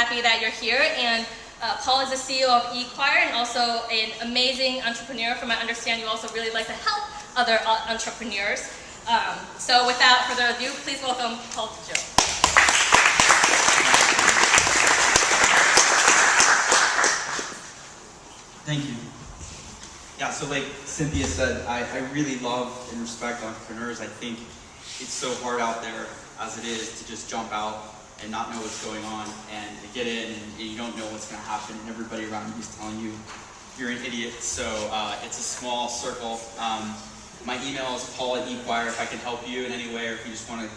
happy that you're here. And Paul is the CEO of eChoir and also an amazing entrepreneur. From my understanding, you also really like to help other entrepreneurs. So without further ado, please welcome Paul DeJoe. Thank you. Yeah, so like Cynthia said, I really love and respect entrepreneurs. I think it's so hard out there as it is to just jump out and not know what's going on and to get in and you don't know what's going to happen and everybody around you is telling you you're an idiot. So it's a small circle. My email is paul@eChoir if I can help you in any way, or if you just want to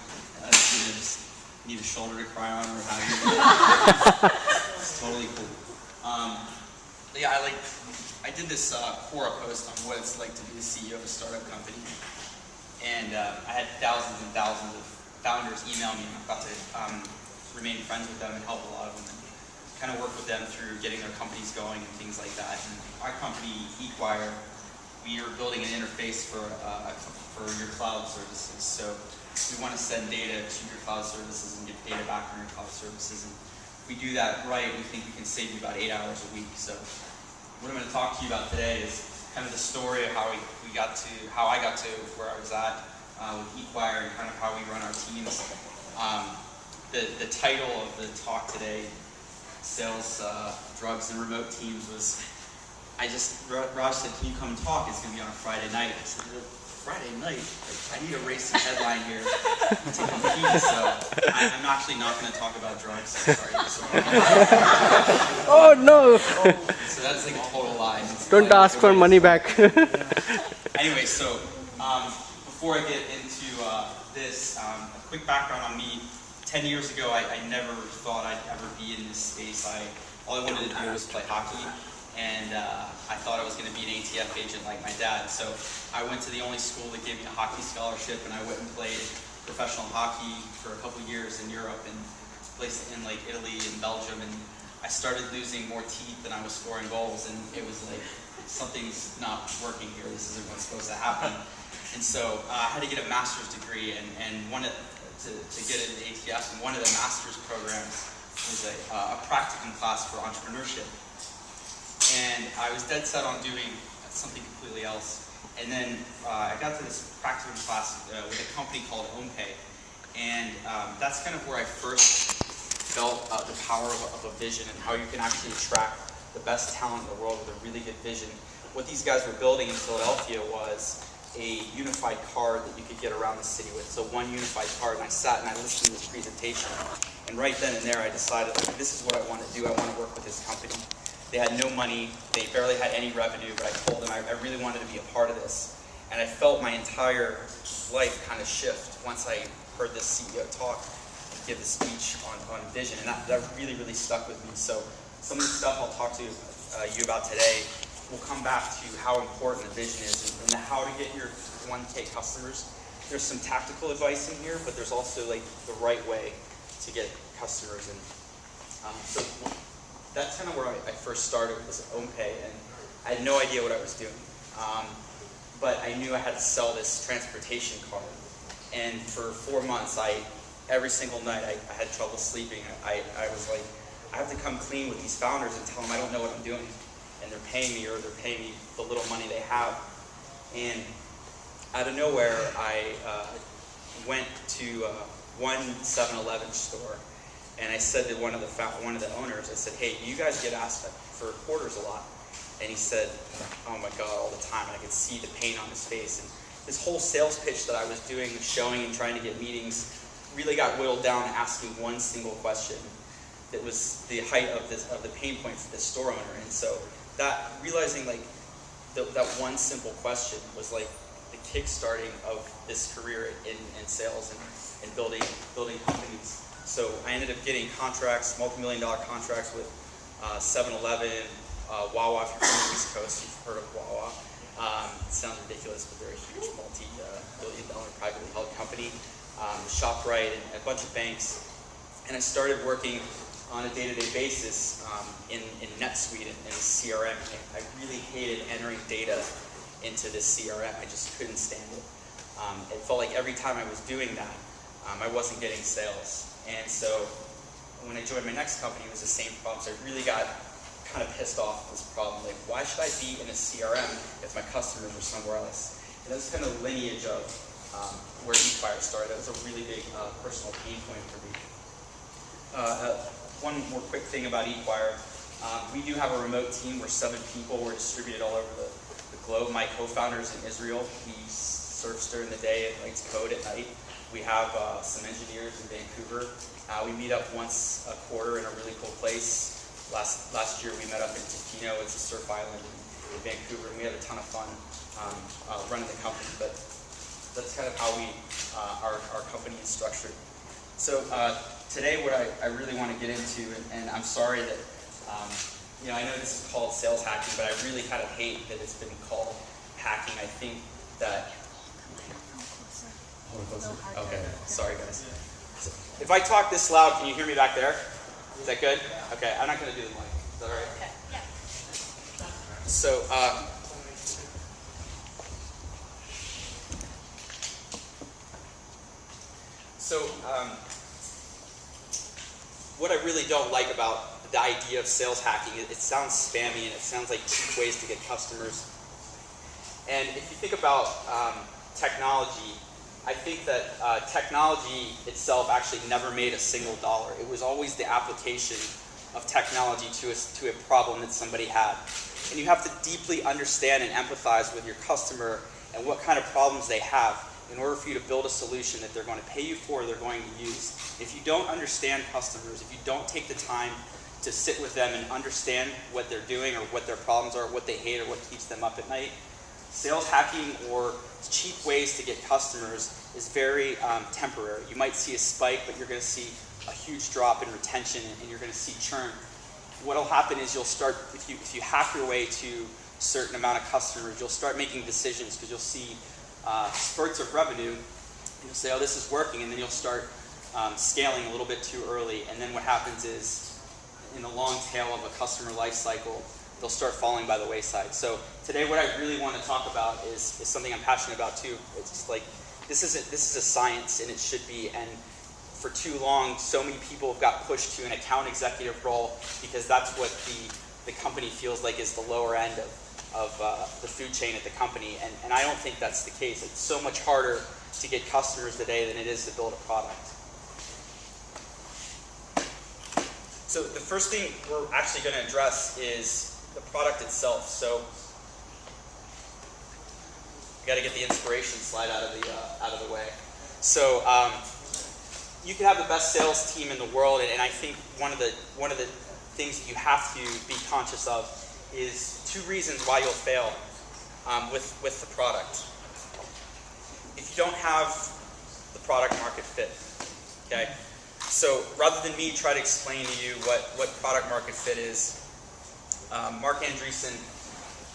just need a shoulder to cry on or have you. It's totally cool. Yeah, I did this Quora post on what it's like to be the CEO of a startup company, and I had thousands and thousands of founders email me, and I got to remain friends with them and help a lot of them, and kind of work with them through getting their companies going and things like that. And our company, eChoir, we are building an interface for your cloud services. So we want to send data to your cloud services and get data back from your cloud services. And if we do that right, we think we can save you about 8 hours a week. So what I'm going to talk to you about today is kind of the story of how I got to where I was at with eChoir and kind of how we run our teams. The title of the talk today, Sales, Drugs, and Remote Teams, was, Raj said, can you come and talk? It's going to be on a Friday night. I said, Friday night? I need to raise some headline here. So I'm actually not going to talk about drugs. Sorry. Oh no! So that's like a total lie. Don't ask for money back. Anyway, so before I get into this, a quick background on me. 10 years ago, I never thought I'd ever be in this space. All I wanted to do was play hockey, and I thought I was going to be an ATF agent like my dad. So I went to the only school that gave me a hockey scholarship, and I went and played professional hockey for a couple years in Europe, and places in like Italy and Belgium, and I started losing more teeth than I was scoring goals, and it was like, something's not working here. This isn't what's supposed to happen. And so I had to get a master's degree, and to get into ATS, and one of the master's programs was a practicum class for entrepreneurship. And I was dead set on doing something completely else. And then I got to this practicum class with a company called OwnPay. And that's kind of where I first felt the power of a vision and how you can actually attract the best talent in the world with a really good vision. What these guys were building in Philadelphia was a unified card that you could get around the city with. So one unified card, and I sat and I listened to this presentation. And right then and there I decided, like, this is what I want to do. I want to work with this company. They had no money, they barely had any revenue, but I told them I really wanted to be a part of this. And I felt my entire life kind of shift once I heard this CEO talk and give the speech on vision. And that really, really stuck with me. So some of the stuff I'll talk to you about today will come back to how important the vision is and how to get your 1K customers. There's some tactical advice in here, but there's also like the right way to get customers. And so that's kind of where I first started, was at OwnPay, and I had no idea what I was doing. But I knew I had to sell this transportation card. And for 4 months, every single night I had trouble sleeping. I was like, I have to come clean with these founders and tell them I don't know what I'm doing. And they're paying me, or they're paying me the little money they have. And out of nowhere, I went to one 7-Eleven store, and I said to one of the owners, I said, hey, you guys get asked for quarters a lot? And he said, oh my God, all the time. And I could see the pain on his face. And this whole sales pitch that I was doing, showing and trying to get meetings, really got whittled down to asking one single question that was the height of the pain point for this store owner. And so that, realizing like that one simple question was like the kick-starting of this career in sales and building companies. So I ended up getting contracts, multi-million-dollar contracts with 7-Eleven, Wawa. If you're from the East Coast, you've heard of Wawa. It sounds ridiculous, but they're a huge multi-billion-dollar privately held company. ShopRite and a bunch of banks. And I started working on a day-to-day basis in NetSuite and CRM. I really hated entering data into this CRM. I just couldn't stand it. It felt like every time I was doing that, I wasn't getting sales. And so when I joined my next company, it was the same problem. So I really got kind of pissed off at this problem. Like, why should I be in a CRM if my customers are somewhere else? And that's kind of the lineage of where eFire started. That was a really big personal pain point for me. One more quick thing about eFire. We do have a remote team. We're 7 people. We're distributed all over the globe. My co-founder is in Israel. He surfs during the day and writes code at night. We have some engineers in Vancouver. We meet up once a quarter in a really cool place. Last year we met up in Tofino. It's a surf island in Vancouver, and we had a ton of fun running the company. But that's kind of how our company is structured. So today, what I really want to get into, and I'm sorry that I know this is called sales hacking, but I really kind of hate that it's been called hacking. I think that. Okay, sorry guys. So if I talk this loud, can you hear me back there? Is that good? Okay, I'm not going to do the mic. Is that all right? Okay. Yeah. So, what I really don't like about the idea of sales hacking, it sounds spammy and it sounds like cheap ways to get customers. And if you think about technology, I think that technology itself actually never made a single dollar. It was always the application of technology to a problem that somebody had. And you have to deeply understand and empathize with your customer and what kind of problems they have in order for you to build a solution that they're going to pay you for or they're going to use. If you don't understand customers, if you don't take the time to sit with them and understand what they're doing or what their problems are, what they hate or what keeps them up at night, sales hacking or cheap ways to get customers is very temporary. You might see a spike, but you're going to see a huge drop in retention and you're going to see churn. What will happen is you'll start, if you hack your way to a certain amount of customers, you'll start making decisions because you'll see spurts of revenue and you'll say, oh, this is working, and then you'll start scaling a little bit too early. And then what happens is, in the long tail of a customer life cycle, they'll start falling by the wayside. So today what I really want to talk about is something I'm passionate about too. It's just like, this is a science, and it should be. And for too long, so many people have got pushed to an account executive role because that's what the company feels like is the lower end of the food chain at the company. And I don't think that's the case. It's so much harder to get customers today than it is to build a product. So the first thing we're actually going to address is the product itself. So we got to get the inspiration slide out of the way. So you can have the best sales team in the world, and I think one of the things that you have to be conscious of is 2 reasons why you'll fail with the product. If you don't have the product market fit, okay. So rather than me try to explain to you what product market fit is, Mark Andreessen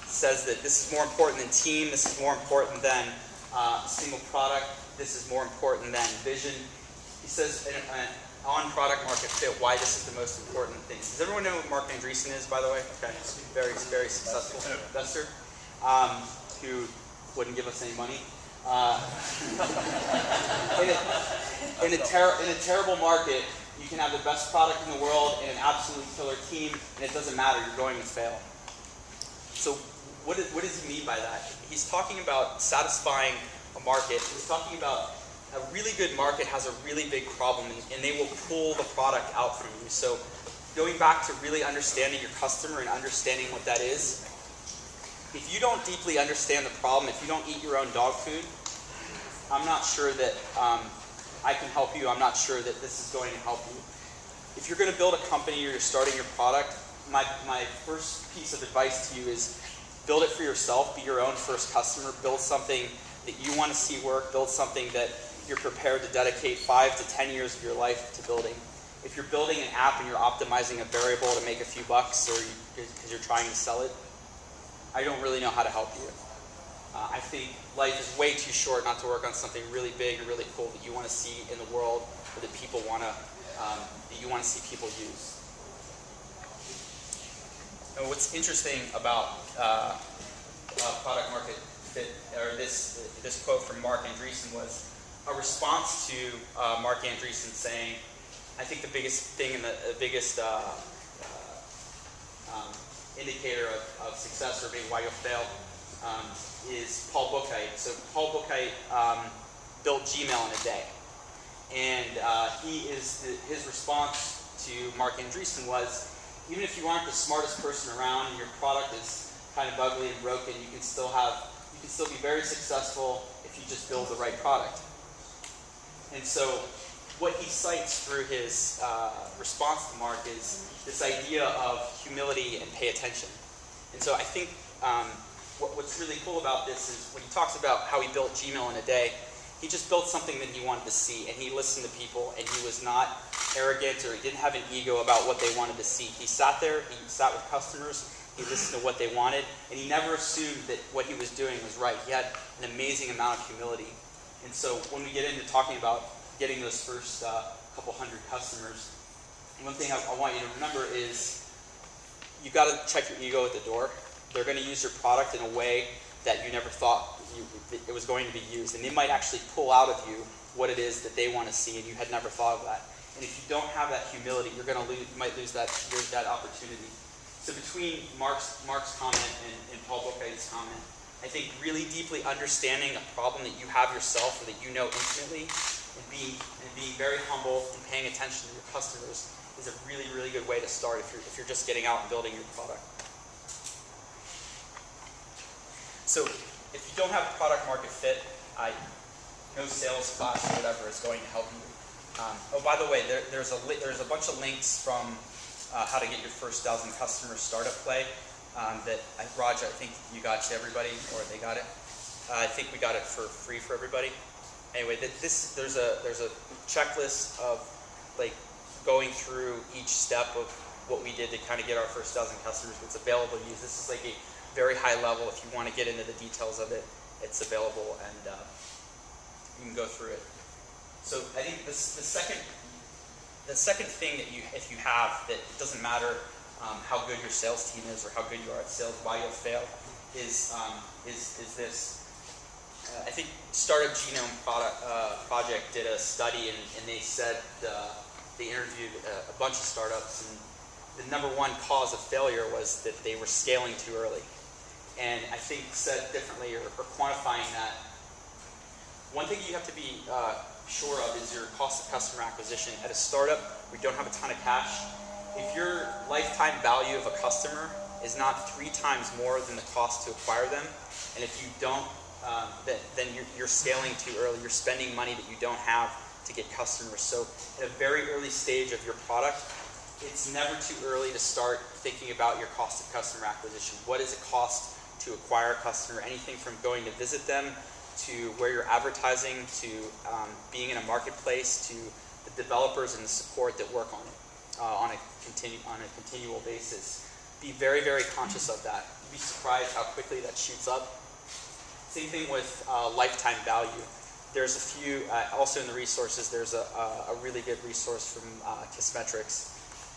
says that this is more important than team, this is more important than a single product, this is more important than vision. He says on product market fit why this is the most important thing. Does everyone know who Mark Andreessen is, by the way? Okay, very, very successful investor who wouldn't give us any money. In a terrible market, you can have the best product in the world and an absolutely killer team, and it doesn't matter, you're going to fail. So what does he mean by that? He's talking about satisfying a market. He's talking about a really good market has a really big problem, and they will pull the product out from you. So going back to really understanding your customer and understanding what that is, if you don't deeply understand the problem, if you don't eat your own dog food, I'm not sure that I can help you. I'm not sure that this is going to help you. If you're going to build a company or you're starting your product, my first piece of advice to you is build it for yourself. Be your own first customer. Build something that you want to see work. Build something that you're prepared to dedicate 5 to 10 years of your life to building. If you're building an app and you're optimizing a variable to make a few bucks or because you're trying to sell it, I don't really know how to help you. I think life is way too short not to work on something really big and really cool that you want to see in the world or that people want to, that you want to see people use. And what's interesting about product market fit, or this quote from Mark Andreessen was a response to Mark Andreessen saying, I think the biggest thing and the biggest indicator of success, or maybe why you'll fail, is Paul DeJoe. So Paul DeJoe built Gmail in a day, and his response to Mark Andreessen was, even if you aren't the smartest person around and your product is kind of ugly and broken, you can still be very successful if you just build the right product. And so what he cites through his response to Mark is this idea of humility and pay attention. And so I think what's really cool about this is when he talks about how he built Gmail in a day, he just built something that he wanted to see, and he listened to people, and he was not arrogant, or he didn't have an ego about what they wanted to see. He sat there, he sat with customers, he listened to what they wanted, and he never assumed that what he was doing was right. He had an amazing amount of humility. And so when we get into talking about getting those first couple hundred customers, one thing I want you to remember is you've got to check your ego at the door. They're going to use your product in a way that you never thought it was going to be used. And they might actually pull out of you what it is that they want to see, and you had never thought of that. And if you don't have that humility, you might lose that opportunity. So between Mark's comment and Paul DeJoe's comment, I think really deeply understanding a problem that you have yourself or that you know intimately, and being very humble and paying attention to your customers is a really, really good way to start if you're just getting out and building your product. So if you don't have product market fit, no sales class or whatever is going to help you. Oh, by the way, there's a bunch of links from how to get your first 1,000 customers startup play that Raj, I think you got to everybody, or they got it. I think we got it for free for everybody. Anyway, there's a checklist of like going through each step of what we did to kind of get our first 1,000 customers. It's available to use. This is like a very high level. If you want to get into the details of it, it's available, and you can go through it. So I think the second thing that if you have, that it doesn't matter how good your sales team is or how good you are at sales, why you'll fail, is this. I think Startup Genome Project did a study, and they said they interviewed a bunch of startups, and the number one cause of failure was that they were scaling too early. And I think, said differently, or quantifying that, one thing you have to be sure of is your cost of customer acquisition. At a startup, we don't have a ton of cash. If your lifetime value of a customer is not 3 times more than the cost to acquire them, and if you don't, then you're scaling too early. You're spending money that you don't have to get customers. So at a very early stage of your product, it's never too early to start thinking about your cost of customer acquisition. What does it cost to acquire a customer? Anything from going to visit them, to where you're advertising, to being in a marketplace, to the developers and the support that work on it on a continual basis. Be very, very conscious of that. You'd be surprised how quickly that shoots up. Same thing with lifetime value. There's a few, also in the resources, there's a really good resource from Kissmetrics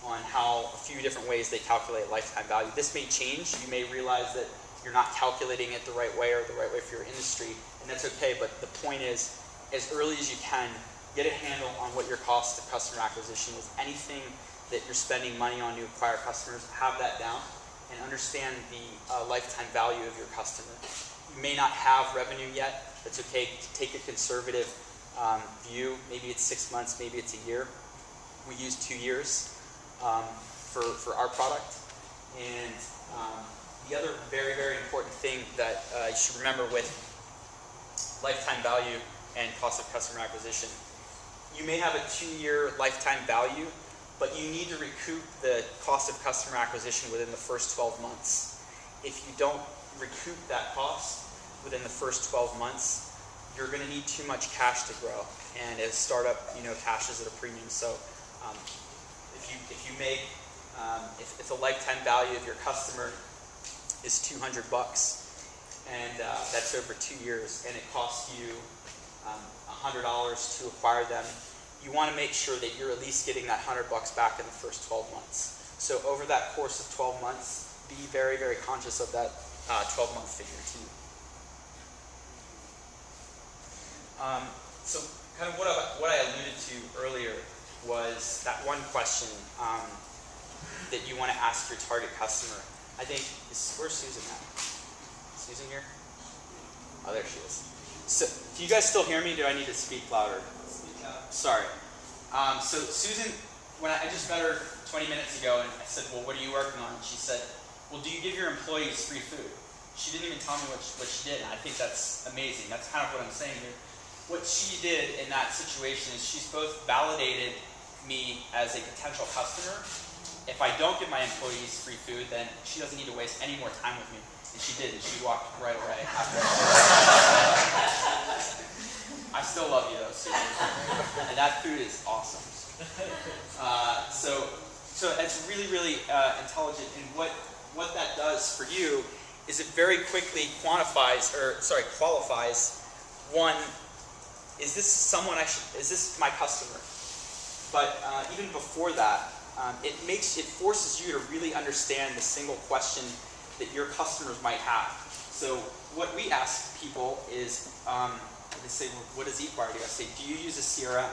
on how a few different ways they calculate lifetime value. This may change. You may realize that you're not calculating it the right way or the right way for your industry, and that's okay, but the point is, as early as you can, get a handle on what your cost of customer acquisition is. Anything that you're spending money on to acquire customers, have that down, and understand the lifetime value of your customer. You may not have revenue yet. That's okay. Take a conservative view. Maybe it's 6 months, maybe it's a year. We use 2 years for our product. And the other very, very important thing that you should remember with lifetime value and cost of customer acquisition, you may have a 2-year lifetime value, but you need to recoup the cost of customer acquisition within the first 12 months. If you don't recoup that cost within the first 12 months, you're going to need too much cash to grow. And as a startup, cash is at a premium. So if you make, if the lifetime value of your customer is $200, and that's over 2 years, and it costs you $100 to acquire them, you want to make sure that you're at least getting that $100 back in the first 12 months. So over that course of 12 months, be very, very conscious of that 12-month figure too. So kind of what I alluded to earlier was that one question that you want to ask your target customer. I think, where's Susan at? Susan here? Oh, there she is. So, do you guys still hear me? Do I need to speak louder? Sorry. So Susan, when I just met her 20 minutes ago, and I said, well, what are you working on? And she said, well, do you give your employees free food? She didn't even tell me what she did, and I think that's amazing. That's kind of what I'm saying here. What she did in that situation is she's both validated me as a potential customer. If I don't give my employees free food, then she doesn't need to waste any more time with me. And she did, and she walked right away after. I still love you though, Susan. And that food is awesome. So it's really, really intelligent. And what that does for you is it very quickly qualifies, one, is this my customer? But even before that, it forces you to really understand the single question that your customers might have. So what we ask people is, they say, well, what does eQuire do? I say, do you use a CRM?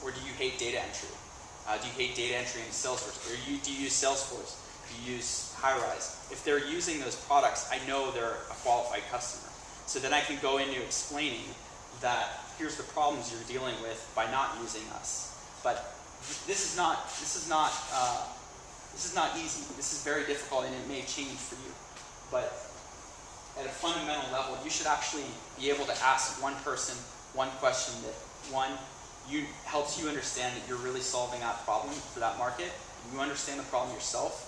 Or do you hate data entry? Do you hate data entry in Salesforce? Or do you use Salesforce? Do you use Highrise? If they're using those products, I know they're a qualified customer. So then I can go into explaining that here's the problems you're dealing with by not using us. But this is not easy. This is very difficult, and it may change for you. But at a fundamental level, you should actually be able to ask one person one question that, one, helps you understand that you're really solving that problem for that market. You understand the problem yourself.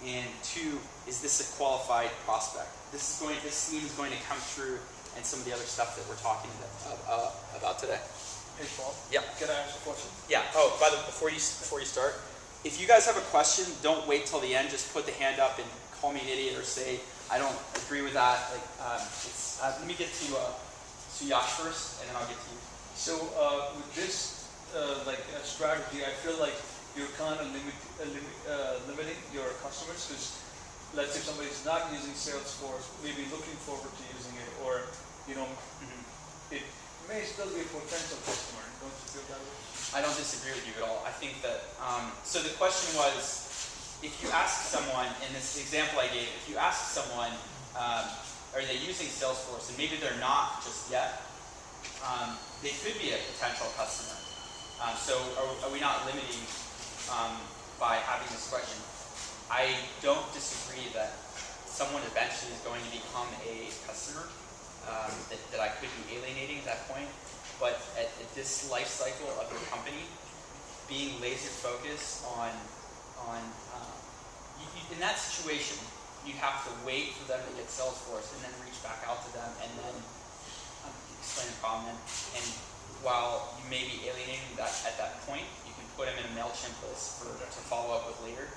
And two, is this a qualified prospect? This theme is going to come through and some of the other stuff that we're talking about today. Hey Paul. Yeah. Can I ask a question? Yeah. Oh, by the way, before you start, if you guys have a question, don't wait till the end. Just put the hand up and call me an idiot or say I don't agree with that. Let me get to Yash first, and then I'll get to you. So with this strategy, I feel like you're kind of limiting your customers, because let's say somebody's not using Salesforce, maybe looking forward to using it, or it may still be a potential customer. Don't you feel that way? I don't disagree with you at all. I think that, so the question was, if you ask someone, in this example I gave, if you ask someone, are they using Salesforce, and maybe they're not just yet, they could be a potential customer. So are we not limiting by having this question? I don't disagree that someone eventually is going to become a customer, that I could be alienating at that point. But at this life cycle of your company, being laser focused on in that situation, you have to wait for them to get Salesforce and then reach back out to them and then explain the problem. And while you may be alienating that at that point, you can put them in a MailChimp list to follow up with later.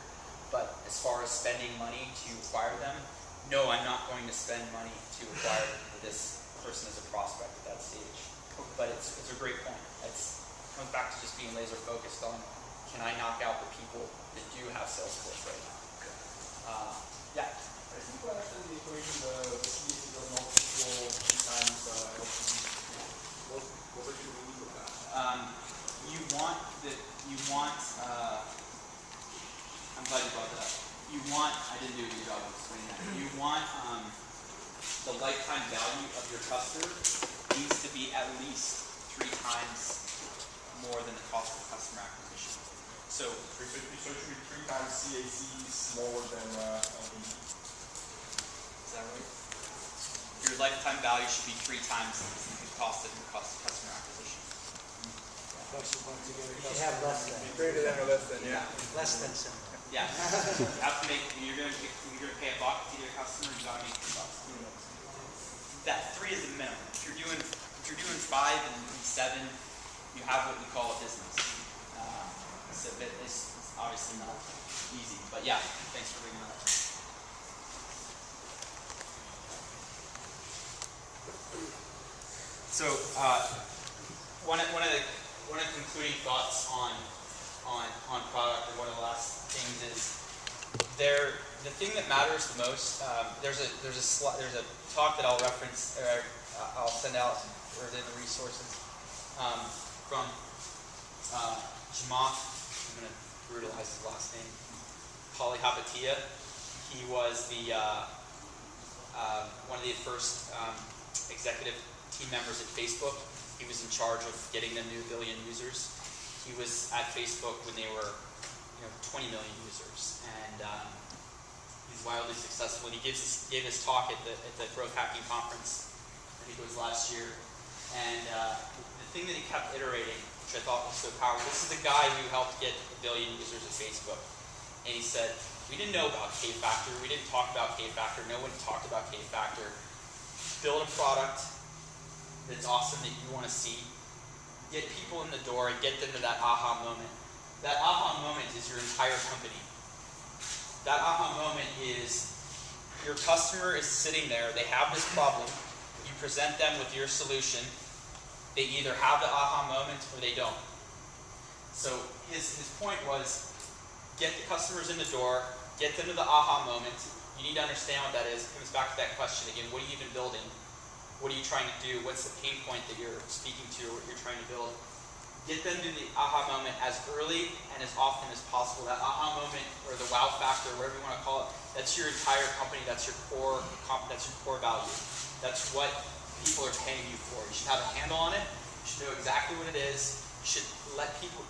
But as far as spending money to acquire them, no, I'm not going to spend money to acquire this person as a prospect at that stage. But it's a great point. It comes back to just being laser focused on, can I knock out the people that do have Salesforce right now? Yeah. I think when I said the equation, the CAC does not equal 3 times LTV. What are you meaning with that? I'm glad you brought that up. I didn't do a good job of explaining that. You want the lifetime value of your customer needs to be at least 3 times more than the cost of customer acquisition. So it should be 3 times CAC smaller than LTV. Is that right? Your lifetime value should be 3 times the cost of your customer acquisition. You should have less than. Greater than or less than, yeah. Less than some. Yeah. You have to you're going to pay $1 to your customer, you got to make $2. That 3 is the minimum. If you're doing 5 and 7, you have what we call a business. So it's obviously not easy, but yeah, thanks for bringing that up. So one of the concluding thoughts on product, or one of the last things is the thing that matters the most. There's a talk that I'll reference, or I'll send out, or in the resources from Jamath, I'm going to brutalize his last name, Kalihapatia. He was the one of the first executive team members at Facebook. He was in charge of getting them to 1 billion users. He was at Facebook when they were 20 million users, and he's wildly successful. And he gave his talk at the Growth Hacking Conference, I think it was last year. And the thing that he kept iterating, which I thought was so powerful, this is the guy who helped get 1 billion users at Facebook. And he said, we didn't know about K-Factor. We didn't talk about K-Factor. No one talked about K-Factor. Build a product that's awesome that you want to see. Get people in the door and get them to that aha moment. That aha moment is your entire company. That aha moment is your customer is sitting there. They have this problem. You present them with your solution. They either have the aha moment or they don't. So his point was, get the customers in the door, get them to the aha moment. You need to understand what that is. It comes back to that question again, what are you even building? What are you trying to do? What's the pain point that you're speaking to or what you're trying to build? Get them to the aha moment as early and as often as possible. That aha moment or the wow factor, whatever you want to call it, that's your entire company, that's your core value. That's what people are paying you for. You should have a handle on it. You should know exactly what it is. You should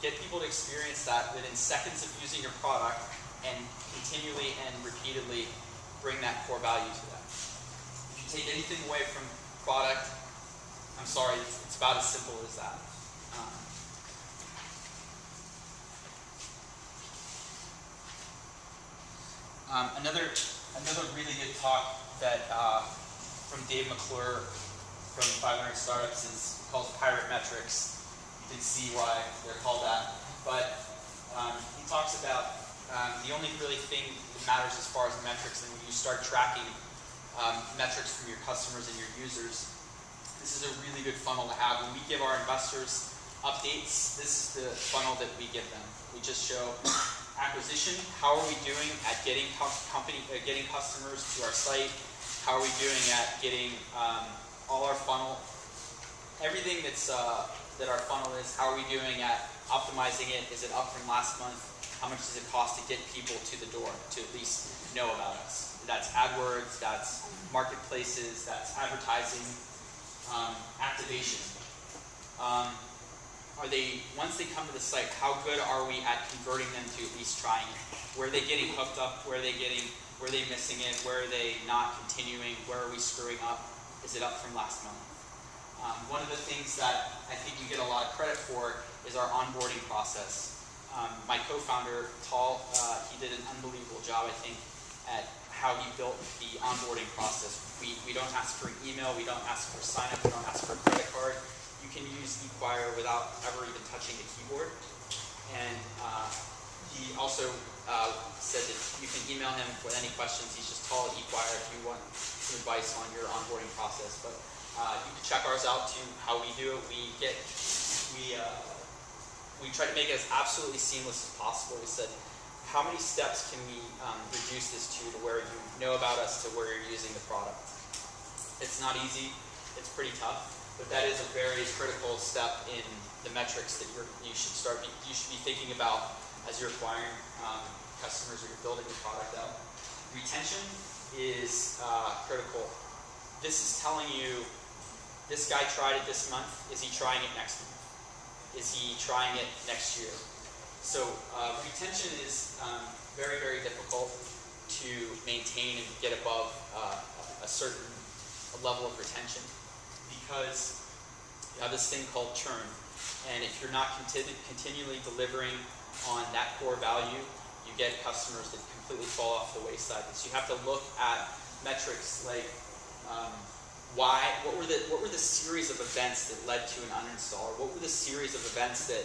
get people to experience that within seconds of using your product and continually and repeatedly bring that core value to them. If you take anything away from product, I'm sorry, it's about as simple as that. Another really good talk that from Dave McClure from 500 Startups is called Pirate Metrics. You can see why they're called that. But he talks about the only really thing that matters as far as metrics, and when you start tracking metrics from your customers and your users, this is a really good funnel to have. When we give our investors updates, this is the funnel that we give them. We just show acquisition, how are we doing at getting customers to our site, how are we doing at getting all our funnel, everything that's that our funnel is, how are we doing at optimizing it, is it up from last month, how much does it cost to get people to the door to at least know about us. That's AdWords, that's marketplaces, that's advertising, activation. Once they come to the site, how good are we at converting them to at least trying it? Where are they getting hooked up? Where are they missing it? Where are they not continuing? Where are we screwing up? Is it up from last month? One of the things that I think you get a lot of credit for is our onboarding process. My co-founder, Tal, he did an unbelievable job, I think, at how he built the onboarding process. We don't ask for an email, we don't ask for a sign-up, we don't ask for a credit card. You can use eCuire without ever even touching the keyboard. And he also said that you can email him with any questions. He's just Tal at eCuire if you want some advice on your onboarding process. But you can check ours out too, how we do it. We try to make it as absolutely seamless as possible. We said, how many steps can we reduce this to where you know about us to where you're using the product? It's not easy, it's pretty tough, but that is a very critical step in the metrics that you should be thinking about as you're acquiring customers or you're building the product out. Retention is critical. This is telling you, this guy tried it this month, is he trying it next month? Is he trying it next year? So retention is very, very difficult to maintain and get above a certain level of retention because you have this thing called churn. And if you're not continually delivering on that core value, you get customers that completely fall off the wayside. So you have to look at metrics like what were the series of events that led to an uninstall, or what were the series of events that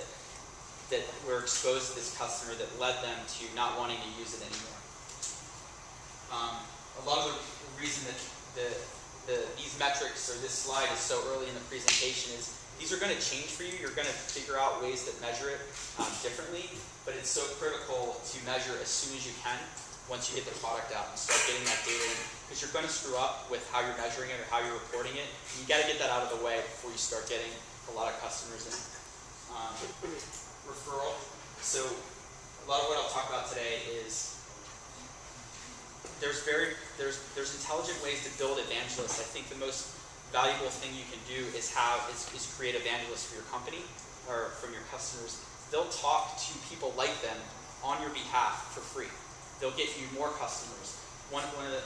were exposed to this customer that led them to not wanting to use it anymore. A lot of the reason that these metrics or this slide is so early in the presentation is these are going to change for you. You're going to figure out ways that measure it differently, but it's so critical to measure as soon as you can once you get the product out and start getting that data in, because you're going to screw up with how you're measuring it or how you're reporting it. You got to get that out of the way before you start getting a lot of customers in. referral. So a lot of what I'll talk about today is there's intelligent ways to build evangelists. I think the most valuable thing you can do is create evangelists for your company or from your customers. They'll talk to people like them on your behalf for free. They'll get you more customers. One of the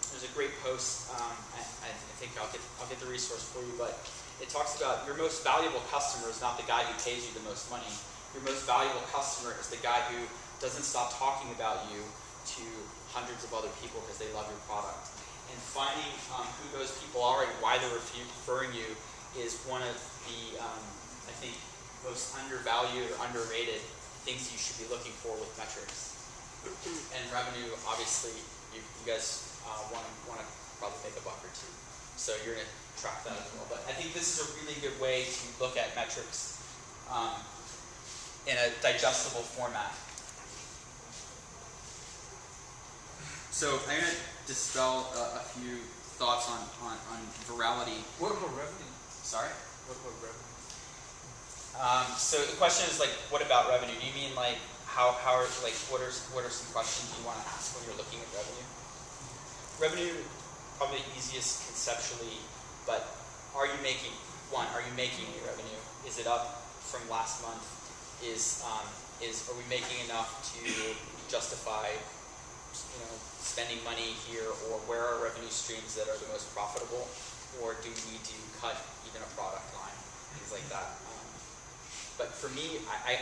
there's a great post. I think I'll get the resource for you, but it talks about your most valuable customer is not the guy who pays you the most money. Your most valuable customer is the guy who doesn't stop talking about you to hundreds of other people because they love your product. And finding who those people are and why they're referring you is one of the, I think, most undervalued or underrated things you should be looking for with metrics. And revenue, obviously, you guys want to probably make a buck or two. So you're going to track that as well. But I think this is a really good way to look at metrics in a digestible format. So I'm going to dispel a few thoughts on virality. What about revenue? Sorry? What about revenue? So the question is like, what about revenue? Do you mean like what are some questions you want to ask when you're looking at revenue? Revenue, probably easiest conceptually, but are you making any revenue? Is it up from last month? Are we making enough to justify spending money here, or where are revenue streams that are the most profitable, or do we need to cut even a product line, things like that. But for me, I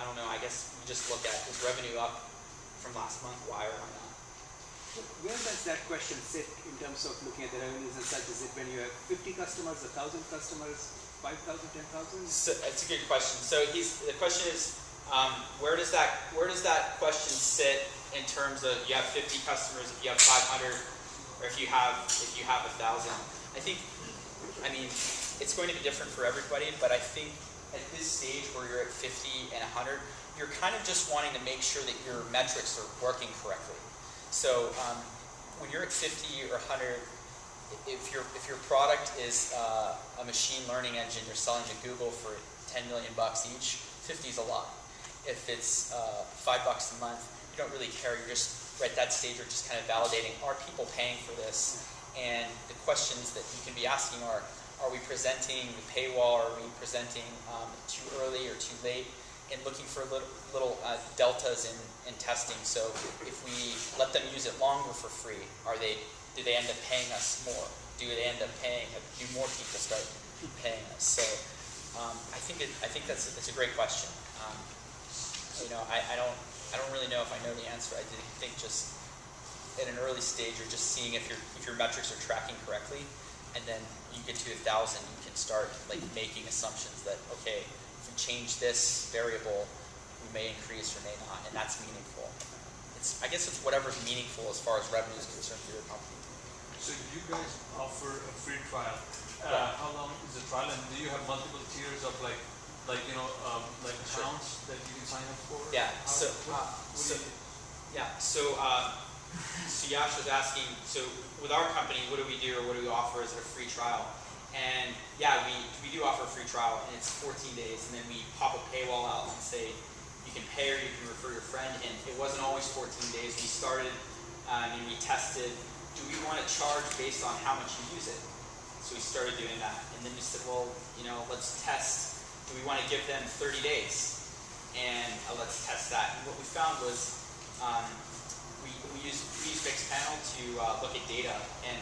don't know. I guess we just look at, is revenue up from last month? Why or why not? Where does that question sit in terms of looking at the revenues and such? Is it when you have 50 customers, 1,000 customers, 5,000, 10,000? So that's a good question. So the question is, where does that question sit in terms of you have 50 customers, if you have 500, or if you have 1,000? I mean, it's going to be different for everybody, but I think at this stage where you're at 50 and 100, you're kind of just wanting to make sure that your metrics are working correctly. So when you're at 50 or 100, if your product is a machine learning engine you're selling to Google for $10 million each, 50 is a lot. If it's $5 a month, you don't really care. You're just at that stage, you're just kind of validating, are people paying for this? And the questions that you can be asking are we presenting the paywall? Are we presenting too early or too late? And looking for little deltas in testing. So if we let them use it longer for free, do they end up paying us more? Do they end up paying? Do more people start paying us? So I think that's a great question. I don't really know if I know the answer. I think just at an early stage, you're just seeing if your metrics are tracking correctly, and then you get to 1,000, you can start like making assumptions that okay, if we change this variable, we may increase or may not, and that's meaningful. I guess it's whatever's meaningful as far as revenue is concerned for your company. So you guys offer a free trial. How long is the trial, and do you have multiple tiers of like accounts that you can sign up for? Yeah. So Yash was asking, so with our company, what do we do, or what do we offer as a free trial? And yeah, we do offer a free trial, and it's 14 days, and then we pop a paywall out and say you can pay or you can refer your friend. And it wasn't always 14 days. We started and we tested. Do we want to charge based on how much you use it? So we started doing that, and then we said, well, let's test. Do we want to give them 30 days? And let's test that. And what we found was we used Mixpanel to look at data, and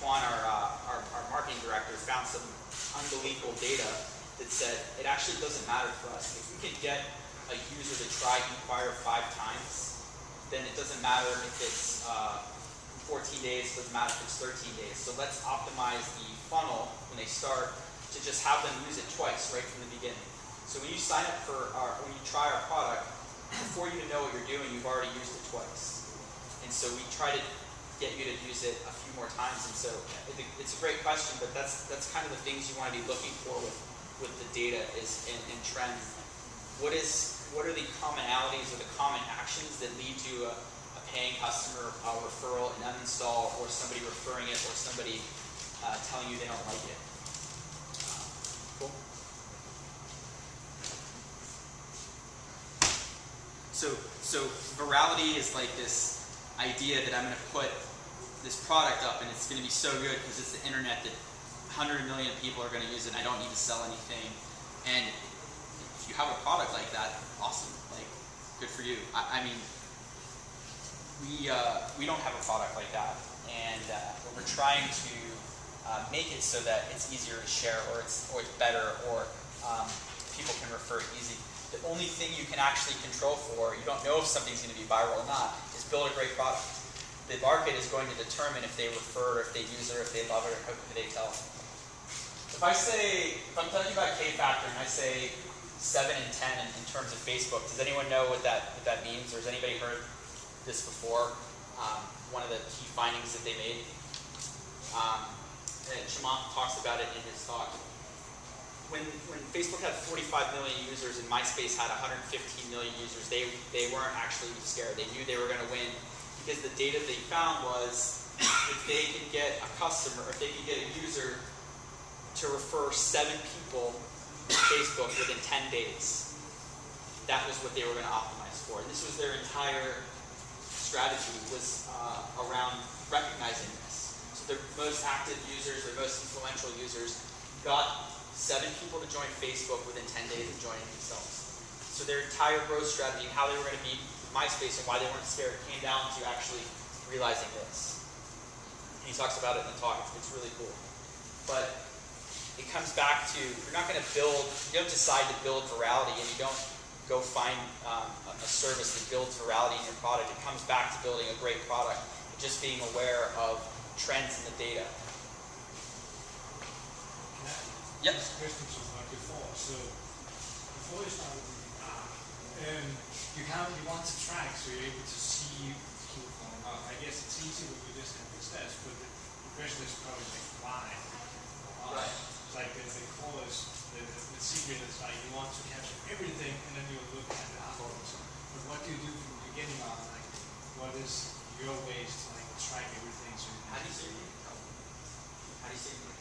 Tuan, our marketing director, found some unbelievable data that said it actually doesn't matter for us. If we could get a user to try Inquire 5 times, then it doesn't matter if it's 14 days, it doesn't matter if it's 13 days. So let's optimize the funnel when they start to just have them use it twice right from the beginning. So when you sign up when you try our product, before you even know what you're doing, you've already used it twice. And so we try to get you to use it a few more times. And so it's a great question, but that's kind of the things you want to be looking for with the data is in trends. What are the commonalities or the common actions that lead to a paying customer, a referral, an uninstall, or somebody referring it, or somebody telling you they don't like it? Cool. So virality is like this idea that I'm going to put this product up and it's going to be so good because it's the internet that 100 million people are going to use it and I don't need to sell anything. And if you have a product like that, awesome. Like, good for you. I mean, we don't have a product like that. And we're trying to make it so that it's easier to share or it's better or people can refer easy. The only thing you can actually control for, you don't know if something's going to be viral or not, is build a great product. The market is going to determine if they refer, if they use it, or if they love it, or who they tell. If I'm telling you about K-factor and I say 7 and 10 in terms of Facebook, does anyone know what that means, or has anybody heard this before? One of the key findings that they made. Chamath talks about it in his talk. When Facebook had 45 million users and MySpace had 115 million users, they weren't actually scared. They knew they were going to win because the data they found was if they could get a customer, if they could get a user to refer 7 people to Facebook within 10 days, that was what they were going to optimize for. And this was their entire strategy was around recognizing this. So their most active users, their most influential users got 7 people to join Facebook within 10 days of joining themselves. So their entire growth strategy and how they were going to beat MySpace and why they weren't scared came down to actually realizing this. And he talks about it in the talk. It's really cool. But it comes back to, you're not going to build, you don't decide to build virality and you don't go find a service that builds virality in your product. It comes back to building a great product and just being aware of trends in the data. Yep. This question was like before. So before you started with the app, you want to track, so you're able to see people falling off. I guess it's easy when you just have the stats, but the question is probably like why. Right. It's like the cause, the secret is like you want to capture everything, and then you look at the outcomes. But what do you do from the beginning on? Like, what is your ways to like track everything? So How do you say it? How do you say it?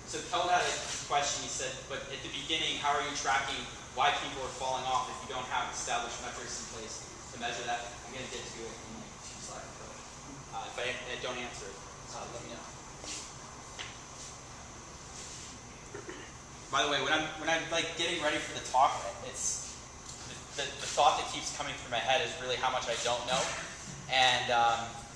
So Kel had a question, he said, but at the beginning, how are you tracking why people are falling off if you don't have established metrics in place to measure that? I'm going to get to it in like 2 slides. But if I don't answer it, let me know. By the way, when I'm like getting ready for the talk, it's the thought that keeps coming through my head is really how much I don't know. And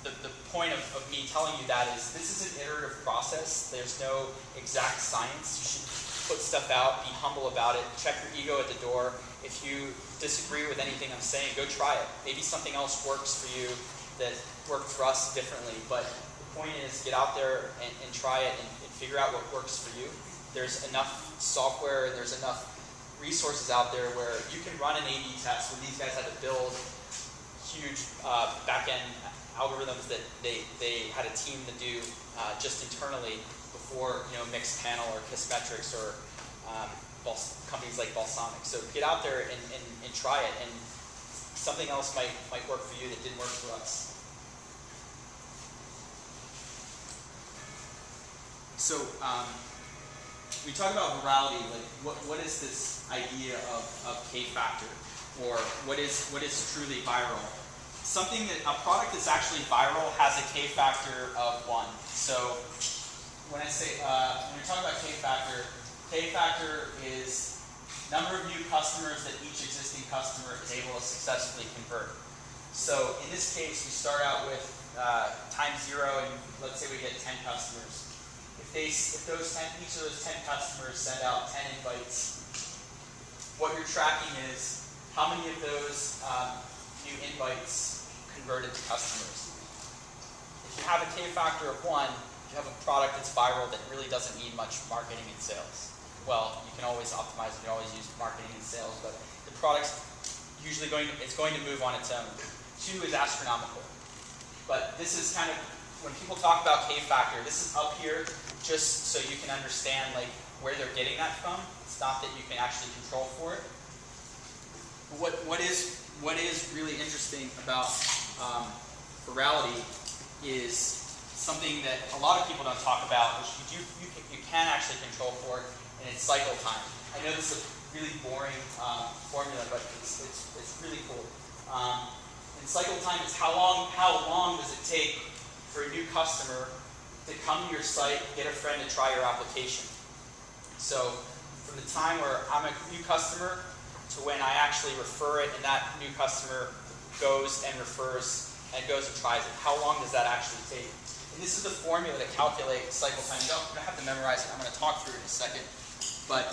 the point of me telling you that is this is an iterative process. There's no exact science. You should put stuff out, be humble about it, check your ego at the door. If you disagree with anything I'm saying, go try it. Maybe something else works for you that worked for us differently. But the point is get out there and try it and figure out what works for you. There's enough software, there's enough resources out there where you can run an A/B test when these guys had to build huge back-end algorithms that they had a team to do just internally before mixed panel or Kissmetrics or companies like Balsamiq. So get out there and try it, and something else might work for you that didn't work for us. So we talk about virality. Like what is this idea of K-factor, or what is truly viral? A product that's actually viral has a K-factor of 1. So when I say, when you're talking about K-factor is number of new customers that each existing customer is able to successfully convert. So in this case, we start out with times 0, and let's say we get 10 customers. If those 10, each of those 10 customers send out 10 invites, what you're tracking is how many of those new invites converted to customers. If you have a K-factor of 1, you have a product that's viral that really doesn't need much marketing and sales. Well, you can always optimize, you can always use marketing and sales, but the product's usually going to move on its own. 2 is astronomical. But this is kind of, when people talk about K-factor, this is up here just so you can understand like where they're getting that from. It's not that you can actually control for it. But what is really interesting about virality is something that a lot of people don't talk about, which you can actually control for, and it's cycle time. I know this is a really boring formula, but it's really cool. And cycle time is how long does it take for a new customer to come to your site, get a friend to try your application. So from the time where I'm a new customer to when I actually refer it and that new customer goes and refers and goes and tries it, how long does that actually take? And this is the formula to calculate cycle time. You don't have to memorize it. I'm going to talk through it in a second. But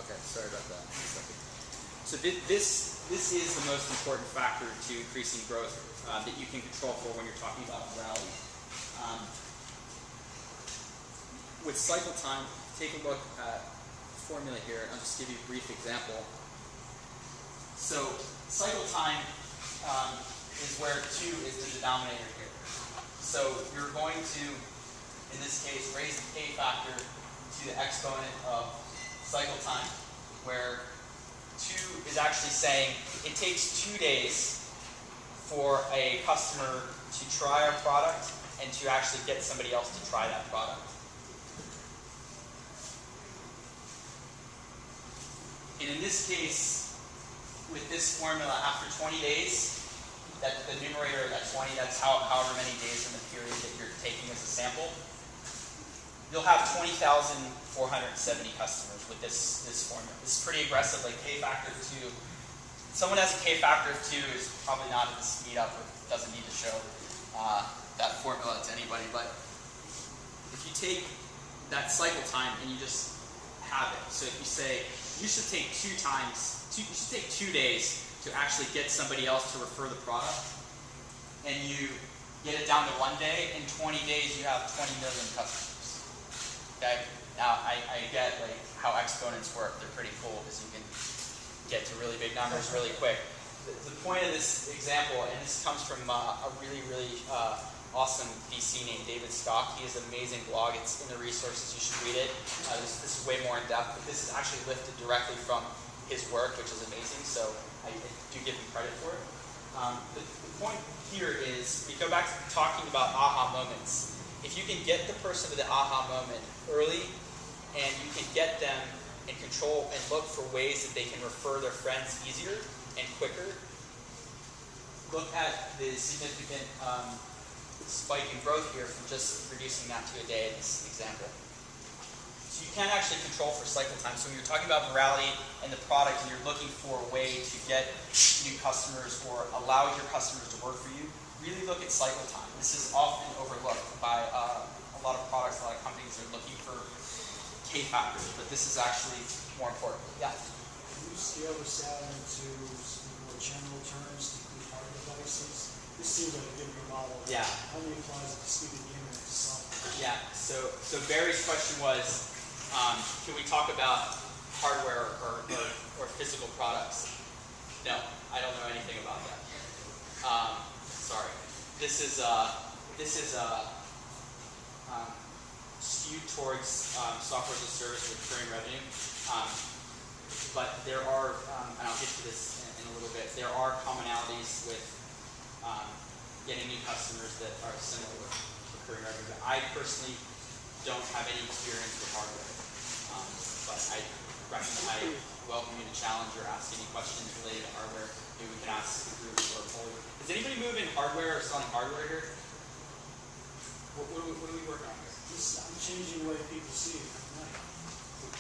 okay, sorry about that. So this is the most important factor to increasing growth that you can control for when you're talking about virality. With cycle time, take a look at the formula here. I'll just give you a brief example. So cycle time is where 2 is the denominator here. So you're going to, in this case, raise the k factor to the exponent of cycle time, where 2 is actually saying it takes 2 days for a customer to try our product and to actually get somebody else to try that product. And in this case, with this formula, after 20 days, that the numerator, that 20, that's however many days in the period that you're taking as a sample, you'll have 20,470 customers with this formula. This is pretty aggressive, like K factor of 2. Someone has a K factor of 2 is probably not at this meetup or doesn't need to show that formula to anybody. But if you take that cycle time and you just have it, so if you say you should take 2 days to actually get somebody else to refer the product, and you get it down to 1 day, in 20 days you have 20 million customers. Okay? Now, I get like how exponents work. They're pretty cool because you can get to really big numbers really quick. The point of this example, and this comes from a really awesome VC named David Stock. He has an amazing blog. It's in the resources. You should read it. This is way more in depth, but this is actually lifted directly from his work, which is amazing. So I do give him credit for it. The point here is, we go back to talking about aha moments. If you can get the person to the aha moment early, and you can get them and control and look for ways that they can refer their friends easier and quicker, look at the significant spike in growth here from just reducing that to a day in this example. So you can actually control for cycle time. So when you're talking about virality and the product and you're looking for a way to get new customers or allow your customers to work for you, really look at cycle time. This is often overlooked by a lot of products, a lot of companies are looking for K factors, but this is actually more important. Yeah? Can you scale this out into some more general terms to include hard devices? This seems like a good model. Yeah. How many applies at the speed of the internet to software? Yeah, so Barry's question was, can we talk about hardware or physical products? No, I don't know anything about that. Sorry. This is skewed towards software as a service with recurring revenue. But there are, and I'll get to this in a little bit, there are commonalities with getting new customers that are similar with recurring revenue. But I personally don't have any experience with hardware. But I welcome you to challenge or ask any questions related to hardware. Maybe we can ask the group or Paul. Does anybody move in hardware or selling hardware here? What are we working on here? I'm changing the way people see it tonight.